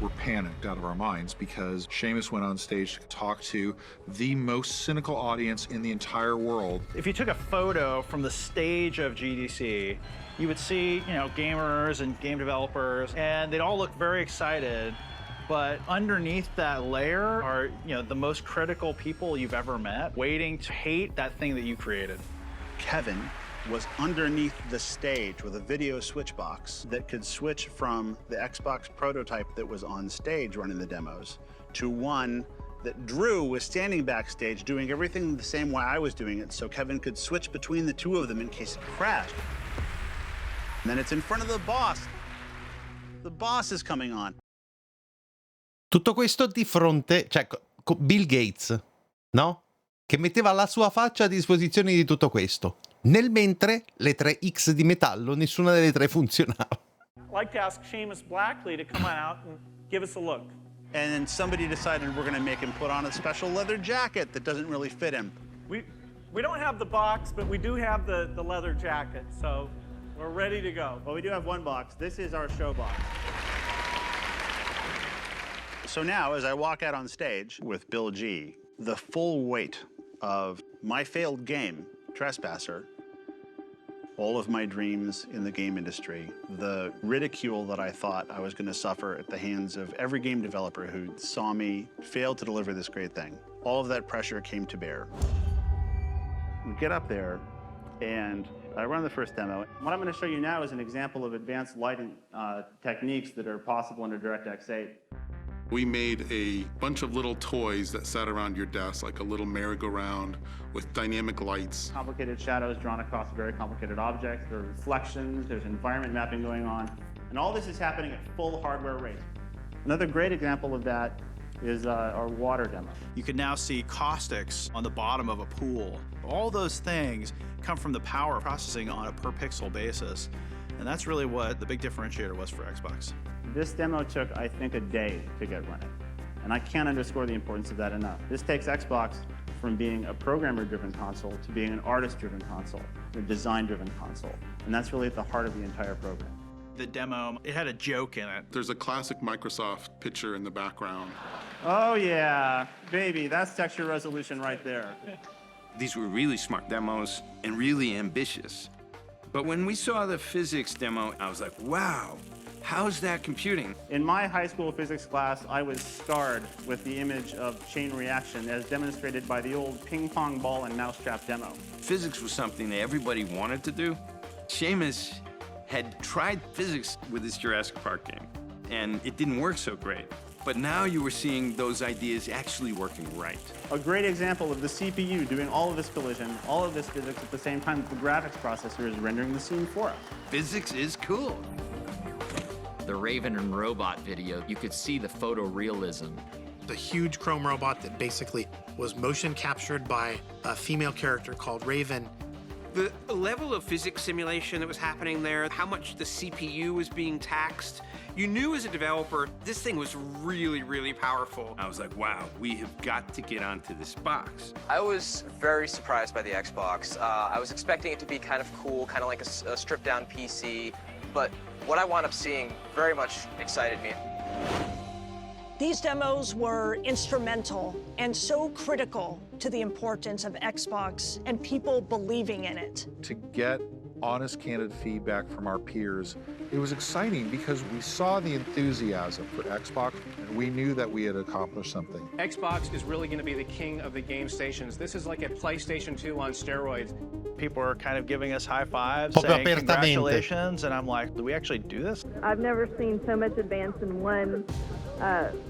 We're panicked out of our minds because Seamus went on stage to talk to the most cynical audience in the entire world. If you took a photo from the stage of GDC, you would see, you know, gamers and game developers, and they'd all look very excited. But underneath that layer are, you know, the most critical people you've ever met, waiting to hate that thing that you created. Kevin was underneath the stage with a video switch box that could switch from the Xbox prototype that was on stage running the demos to one that Drew was standing backstage doing everything the same way I was doing it, so Kevin could switch between the two of them in case it crashed. And then it's in front of the boss. The boss is coming on. Tutto questo di fronte, cioè, Bill Gates, no? Che metteva la sua faccia a disposizione di tutto questo. Nel mentre le 3 X di metallo, nessuna delle 3 funzionava. I'd like to ask Seamus Blackley to come on out and give us a look. And then somebody decided we're going to make him put on a special leather jacket that doesn't really fit him. We don't have the box, but we do have the leather jacket, so we're ready to go. Well, we do have one box. This is our show box. So now, as I walk out on stage with Bill G, the full weight of my failed game, Trespasser, all of my dreams in the game industry, the ridicule that I thought I was going to suffer at the hands of every game developer who saw me fail to deliver this great thing, all of that pressure came to bear. We get up there, and I run the first demo. What I'm going to show you now is an example of advanced lighting techniques that are possible under DirectX 8. We made a bunch of little toys that sat around your desk, like a little merry-go-round with dynamic lights. Complicated shadows drawn across very complicated objects. There are reflections, there's environment mapping going on. And all this is happening at full hardware rate. Another great example of that is our water demo. You can now see caustics on the bottom of a pool. All those things come from the power of processing on a per pixel basis. And that's really what the big differentiator was for Xbox. This demo took, I think, a day to get running. And I can't underscore the importance of that enough. This takes Xbox from being a programmer-driven console to being an artist-driven console, a design-driven console. And that's really at the heart of the entire program. The demo, it had a joke in it. There's a classic Microsoft picture in the background. Oh yeah, baby, that's texture resolution right there. These were really smart demos and really ambitious. But when we saw the physics demo, I was like, wow, how's that computing? In my high school physics class, I was scarred with the image of chain reaction as demonstrated by the old ping pong ball and mousetrap demo. Physics was something that everybody wanted to do. Seamus had tried physics with his Jurassic Park game, and it didn't work so great. But now you were seeing those ideas actually working right. A great example of the CPU doing all of this collision, all of this physics at the same time that the graphics processor is rendering the scene for us. Physics is cool. The Raven and Robot video, you could see the photorealism. The huge chrome robot that basically was motion captured by a female character called Raven. The level of physics simulation that was happening there, how much the CPU was being taxed, you knew as a developer, this thing was really, really powerful. I was like, wow, we have got to get onto this box. I was very surprised by the Xbox. I was expecting it to be kind of cool, kind of like a stripped-down PC, but what I wound up seeing very much excited me. These demos were instrumental and so critical to the importance of Xbox and people believing in it. To get honest, candid feedback from our peers, it was exciting because we saw the enthusiasm for Xbox and we knew that we had accomplished something. Xbox is really going to be the king of the game stations. This is like a PlayStation 2 on steroids. People are kind of giving us high fives, saying congratulations, and I'm like, do we actually do this? I've never seen so much advance in one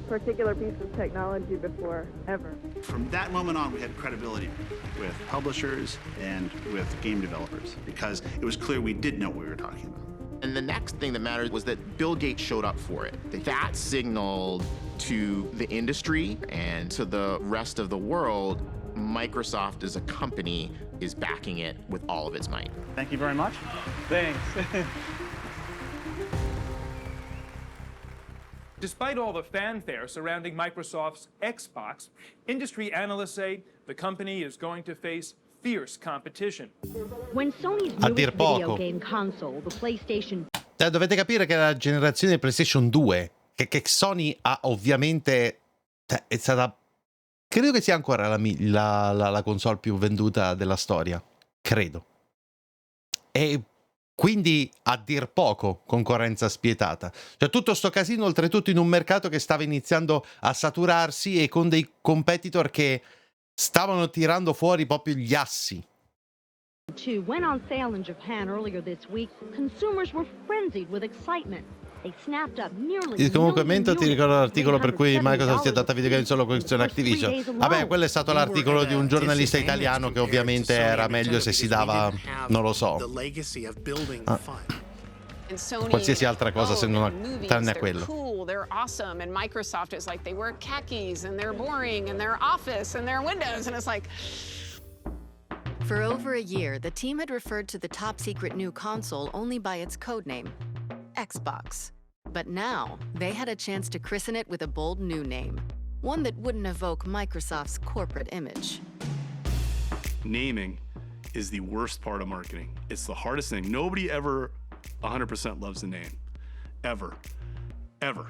particular piece of technology before, ever. From that moment on, we had credibility with publishers and with game developers because it was clear we did know what we were talking about. And the next thing that mattered was that Bill Gates showed up for it. That signaled to the industry and to the rest of the world, Microsoft as a company is backing it with all of its might. Thank you very much. Thanks. Despite all the fanfare surrounding Microsoft's Xbox, industry analysts say the company is going to face fierce competition. When Sony's newest video game console, the PlayStation... Dovete capire che la generazione PlayStation 2, che Sony ha ovviamente, è stata, credo che sia ancora la console più venduta della storia, credo. E quindi a dir poco concorrenza spietata. Cioè tutto sto casino oltretutto in un mercato che stava iniziando a saturarsi e con dei competitor che stavano tirando fuori proprio gli assi. Went on sale in Japan earlier this week. Consumers were frenzied with excitement. They snapped up nearly. Comunque mentre ti ricordo l'articolo per cui Microsoft si è adatta a videogame solo con Activision. Vabbè, quello è stato l'articolo di un giornalista italiano che ovviamente era meglio se si dava, non lo so, qualsiasi altra cosa se non tranne a quello. Cool, they're awesome, and Microsoft is like they wear khakis and they're boring and they're Office and they're Windows, and it's like. For over a year, the team had referred to the top-secret new console only by its codename, Xbox. But now, they had a chance to christen it with a bold new name, one that wouldn't evoke Microsoft's corporate image. Naming is the worst part of marketing. It's the hardest thing. Nobody ever 100% loves the name. Ever. Ever.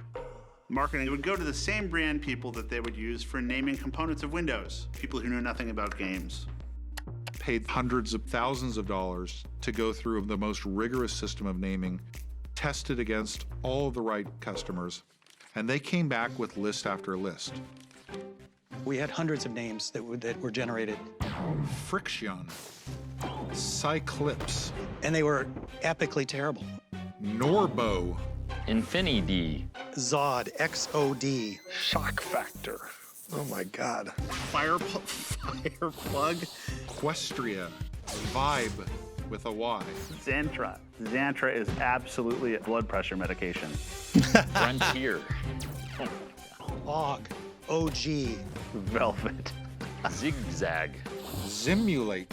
Marketing would go to the same brand people that they would use for naming components of Windows, people who know nothing about games. paid hundreds of thousands of dollars to go through the most rigorous system of naming, tested against all of the right customers, and they came back with list after list. We had hundreds of names that were generated. Friction, Cyclips, and they were epically terrible. Norbo, Infinity, Zod, XOD, Shock Factor. Oh my God. Fireplug. Equestria, Vibe with a Y. Xantra. Xantra is absolutely a blood pressure medication. Frontier, Og, OG, Velvet. Zigzag, Zimulate.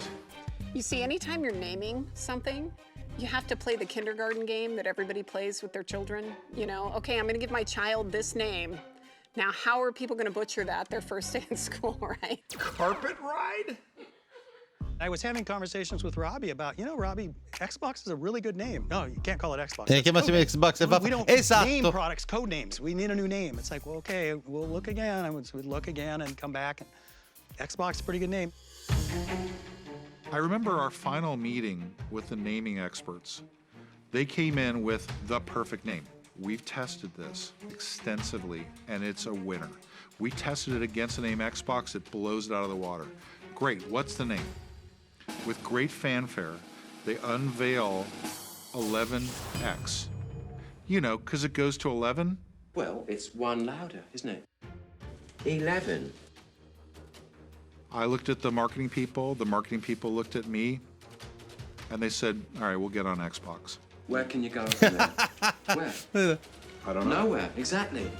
You see, anytime you're naming something, you have to play the kindergarten game that everybody plays with their children. You know, okay, I'm gonna give my child this name. Now, how are people gonna butcher that their first day in school, right? Carpet ride? I was having conversations with Robbie about, Robbie, Xbox is a really good name. No, you can't call it Xbox. Chiamassimo Xbox e We don't name esatto. products code names. We need a new name. It's like, well, okay, we'll look again. I would look again and come back. And Xbox is a pretty good name. I remember our final meeting with the naming experts. They came in with the perfect name. We've tested this extensively, and it's a winner. We tested it against the name Xbox. It blows it out of the water. Great, what's the name? With great fanfare, they unveil 11X. You know, because it goes to 11. Well, it's one louder, isn't it? 11. I looked at the marketing people looked at me, and they said, all right, we'll get on Xbox. Where can you go from there? Where? I don't know. Nowhere, exactly.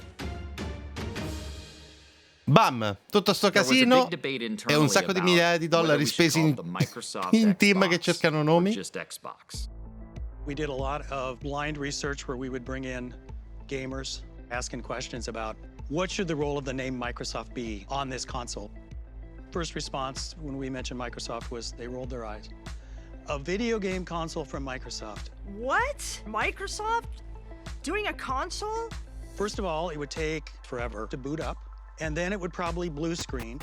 Bam, tutto sto casino e un sacco di migliaia di dollari spesi in team che cercano nomi. We did a lot of blind research where we would bring in gamers asking questions about what should the role of the name Microsoft be on this console. First response when we mentioned Microsoft was they rolled their eyes. A video game console from Microsoft. What? Microsoft? Doing a console? First of all, it would take forever to boot up, and then it would probably blue screen.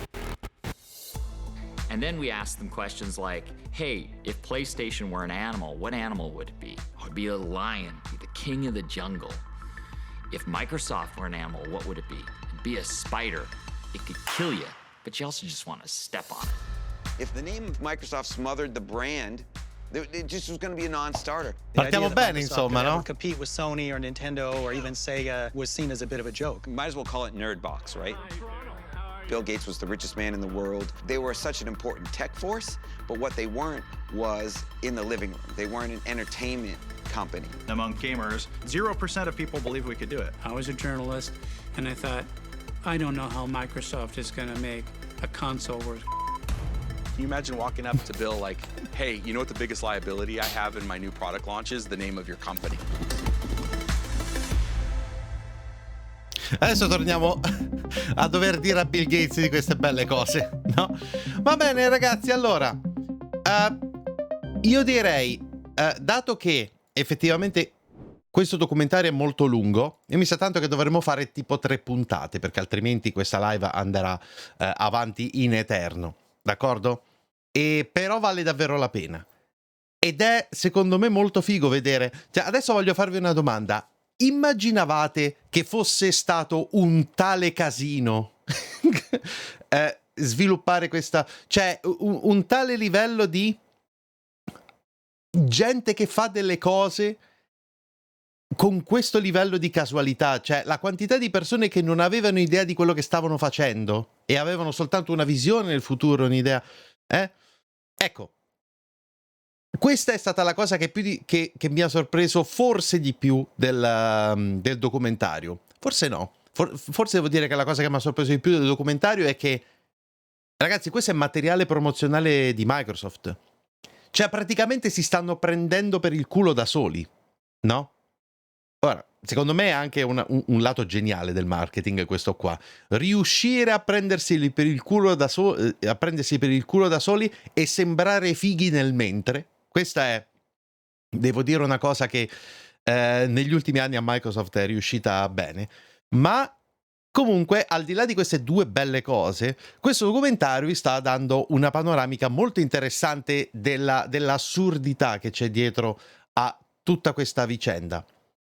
And then we asked them questions like, hey, if PlayStation were an animal, what animal would it be? It would be a lion, be the king of the jungle. If Microsoft were an animal, what would it be? It'd be a spider. It could kill you, but you also just want to step on it. If the name of Microsoft smothered the brand, it just was going to be a non-starter. Partiamo bene, insomma, no? Compete with Sony or Nintendo or even Sega was seen as a bit of a joke. Might as well call it Nerd Box, right? Bill Gates was the richest man in the world. They were such an important tech force, but what they weren't was in the living room. They weren't an entertainment company. Among gamers, 0% of people believe we could do it. I was a journalist, and I thought, I don't know how Microsoft is going to make a console worth. Can you imagine walking up to Bill like, hey, you know what the biggest liability I have in my new product launch is? The name of your company. Adesso torniamo a dover dire a Bill Gates di queste belle cose, no? Va bene ragazzi, allora io direi, dato che effettivamente questo documentario è molto lungo, e mi sa tanto che dovremmo fare tipo 3 puntate, perché altrimenti questa live andrà avanti in eterno, d'accordo? E però vale davvero la pena. Ed è secondo me molto figo vedere, cioè adesso voglio farvi una domanda. Immaginavate che fosse stato un tale casino sviluppare questa, cioè un tale livello di gente che fa delle cose con questo livello di casualità, cioè la quantità di persone che non avevano idea di quello che stavano facendo e avevano soltanto una visione nel futuro, un'idea, ecco. Questa è stata la cosa che mi ha sorpreso forse di più del documentario. Forse no. Forse devo dire che la cosa che mi ha sorpreso di più del documentario è che, ragazzi, questo è materiale promozionale di Microsoft. Cioè, praticamente si stanno prendendo per il culo da soli, no? Ora, secondo me è anche un lato geniale del marketing questo qua. Riuscire a prendersi per il culo da soli e sembrare fighi nel mentre. Questa è, devo dire, una cosa che negli ultimi anni a Microsoft è riuscita bene, ma Comunque, al di là di queste due belle cose, questo documentario vi sta dando una panoramica molto interessante dell'assurdità che c'è dietro a tutta questa vicenda.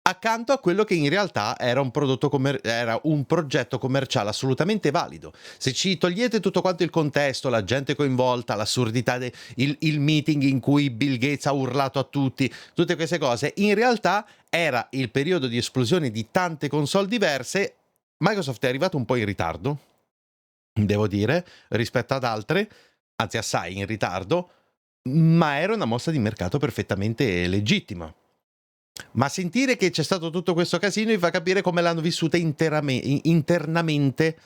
Accanto a quello che in realtà era era un progetto commerciale assolutamente valido. Se ci togliete tutto quanto il contesto, la gente coinvolta, l'assurdità, il meeting in cui Bill Gates ha urlato a tutti, tutte queste cose, in realtà era il periodo di esplosione di tante console diverse. Microsoft è arrivato un po' in ritardo, devo dire, rispetto ad altre, anzi assai in ritardo, ma era una mossa di mercato perfettamente legittima. Ma sentire che c'è stato tutto questo casino vi fa capire come l'hanno vissuta internamente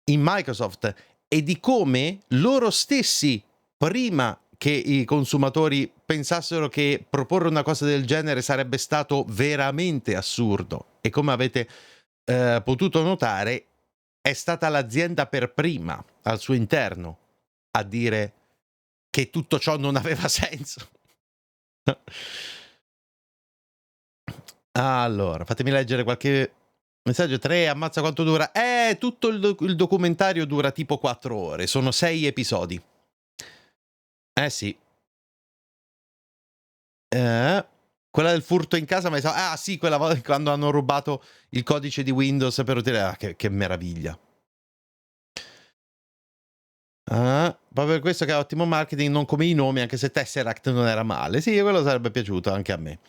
in Microsoft e di come loro stessi, prima che i consumatori pensassero che proporre una cosa del genere sarebbe stato veramente assurdo, e come avete potuto notare, è stata l'azienda per prima al suo interno a dire che tutto ciò non aveva senso. Allora, fatemi leggere qualche messaggio. 3, ammazza quanto dura. Tutto il documentario dura tipo 4 ore, sono 6 episodi. Sì. Quella del furto in casa, ma sì, quella volta quando hanno rubato il codice di Windows per utilizzare. Che meraviglia. Proprio per questo che ha ottimo marketing, non come i nomi, anche se Tesseract non era male. Sì, quello sarebbe piaciuto anche a me.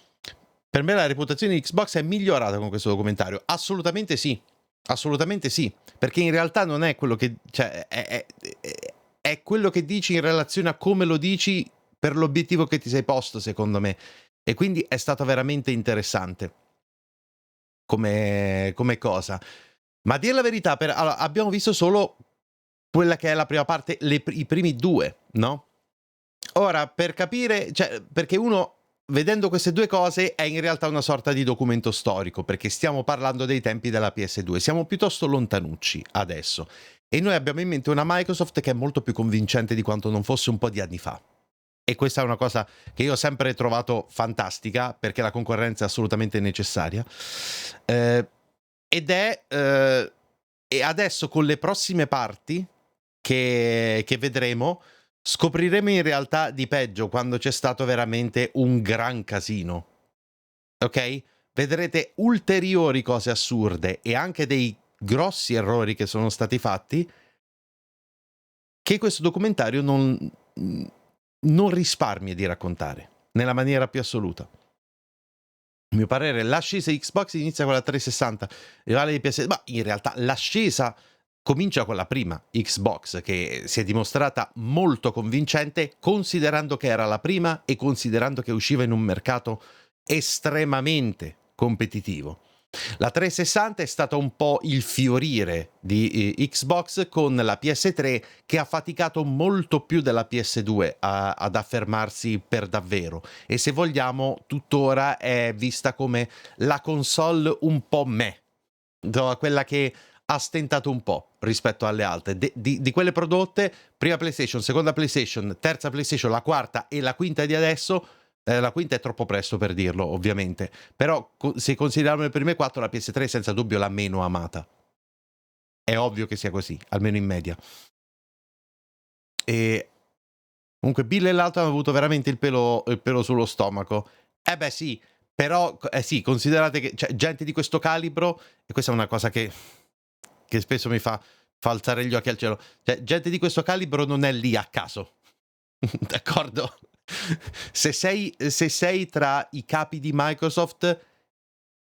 Per me la reputazione di Xbox è migliorata con questo documentario. Assolutamente sì. Assolutamente sì. Perché in realtà non è quello che... Cioè, è quello che dici in relazione a come lo dici per l'obiettivo che ti sei posto, secondo me. E quindi è stato veramente interessante come cosa. Ma a dire la verità, allora, abbiamo visto solo quella che è la prima parte, i primi 2, no? Ora, per capire... Cioè, perché uno... Vedendo queste due cose è in realtà una sorta di documento storico, perché stiamo parlando dei tempi della PS2, siamo piuttosto lontanucci adesso e noi abbiamo in mente una Microsoft che è molto più convincente di quanto non fosse un po' di anni fa, e questa è una cosa che io ho sempre trovato fantastica, perché la concorrenza è assolutamente necessaria, e adesso con le prossime parti che vedremo scopriremo in realtà di peggio, quando c'è stato veramente un gran casino. Ok? Vedrete ulteriori cose assurde e anche dei grossi errori che sono stati fatti, che questo documentario non risparmia di raccontare nella maniera più assoluta. A mio parere l'ascesa Xbox inizia con la 360, rivale di PS2, ma in realtà l'ascesa comincia con la prima Xbox, che si è dimostrata molto convincente, considerando che era la prima e considerando che usciva in un mercato estremamente competitivo. La 360 è stata un po' il fiorire di Xbox, con la PS3 che ha faticato molto più della PS2 ad affermarsi per davvero, e se vogliamo tuttora è vista come la console un po' quella che ha stentato un po' rispetto alle altre. Di quelle prodotte, prima PlayStation, seconda PlayStation, terza PlayStation, la quarta e la quinta di adesso, la quinta è troppo presto per dirlo, ovviamente, però se consideriamo le prime 4, la PS3 è senza dubbio la meno amata. È ovvio che sia così, almeno in media. E comunque Bill e l'altro hanno avuto veramente il pelo sullo stomaco. Beh sì, però sì, considerate che gente di questo calibro, e questa è una cosa che spesso mi fa alzare gli occhi al cielo, cioè gente di questo calibro non è lì a caso. D'accordo? Se sei tra i capi di Microsoft,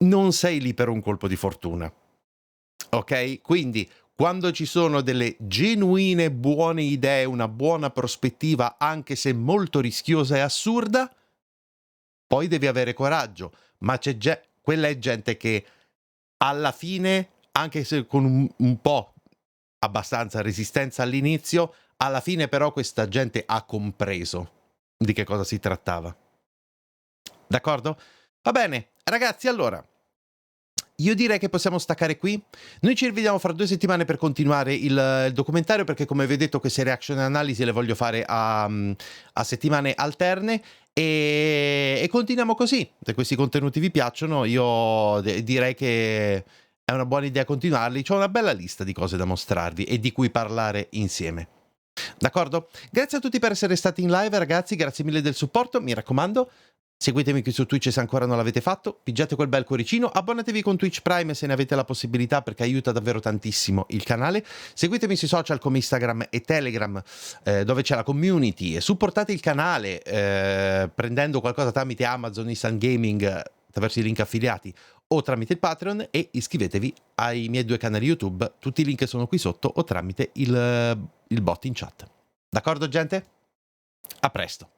non sei lì per un colpo di fortuna. Ok? Quindi quando ci sono delle genuine buone idee, una buona prospettiva, anche se molto rischiosa e assurda, poi devi avere coraggio. Ma quella è gente che alla fine, anche se con un po' abbastanza resistenza all'inizio, alla fine però questa gente ha compreso di che cosa si trattava. D'accordo? Va bene, ragazzi, allora io direi che possiamo staccare qui. Noi ci rivediamo fra 2 settimane per continuare il documentario, perché come vi ho detto queste reaction e analisi le voglio fare a settimane alterne, e continuiamo così. Se questi contenuti vi piacciono, io direi che è una buona idea continuarli, c'ho una bella lista di cose da mostrarvi e di cui parlare insieme. D'accordo? Grazie a tutti per essere stati in live, ragazzi, grazie mille del supporto, mi raccomando, seguitemi qui su Twitch se ancora non l'avete fatto, pigiate quel bel cuoricino, abbonatevi con Twitch Prime se ne avete la possibilità perché aiuta davvero tantissimo il canale, seguitemi sui social come Instagram e Telegram dove c'è la community e supportate il canale prendendo qualcosa tramite Amazon, Instant Gaming attraverso i link affiliati o tramite il Patreon e iscrivetevi ai miei 2 canali YouTube, tutti i link sono qui sotto o tramite il bot in chat. D'accordo gente? A presto!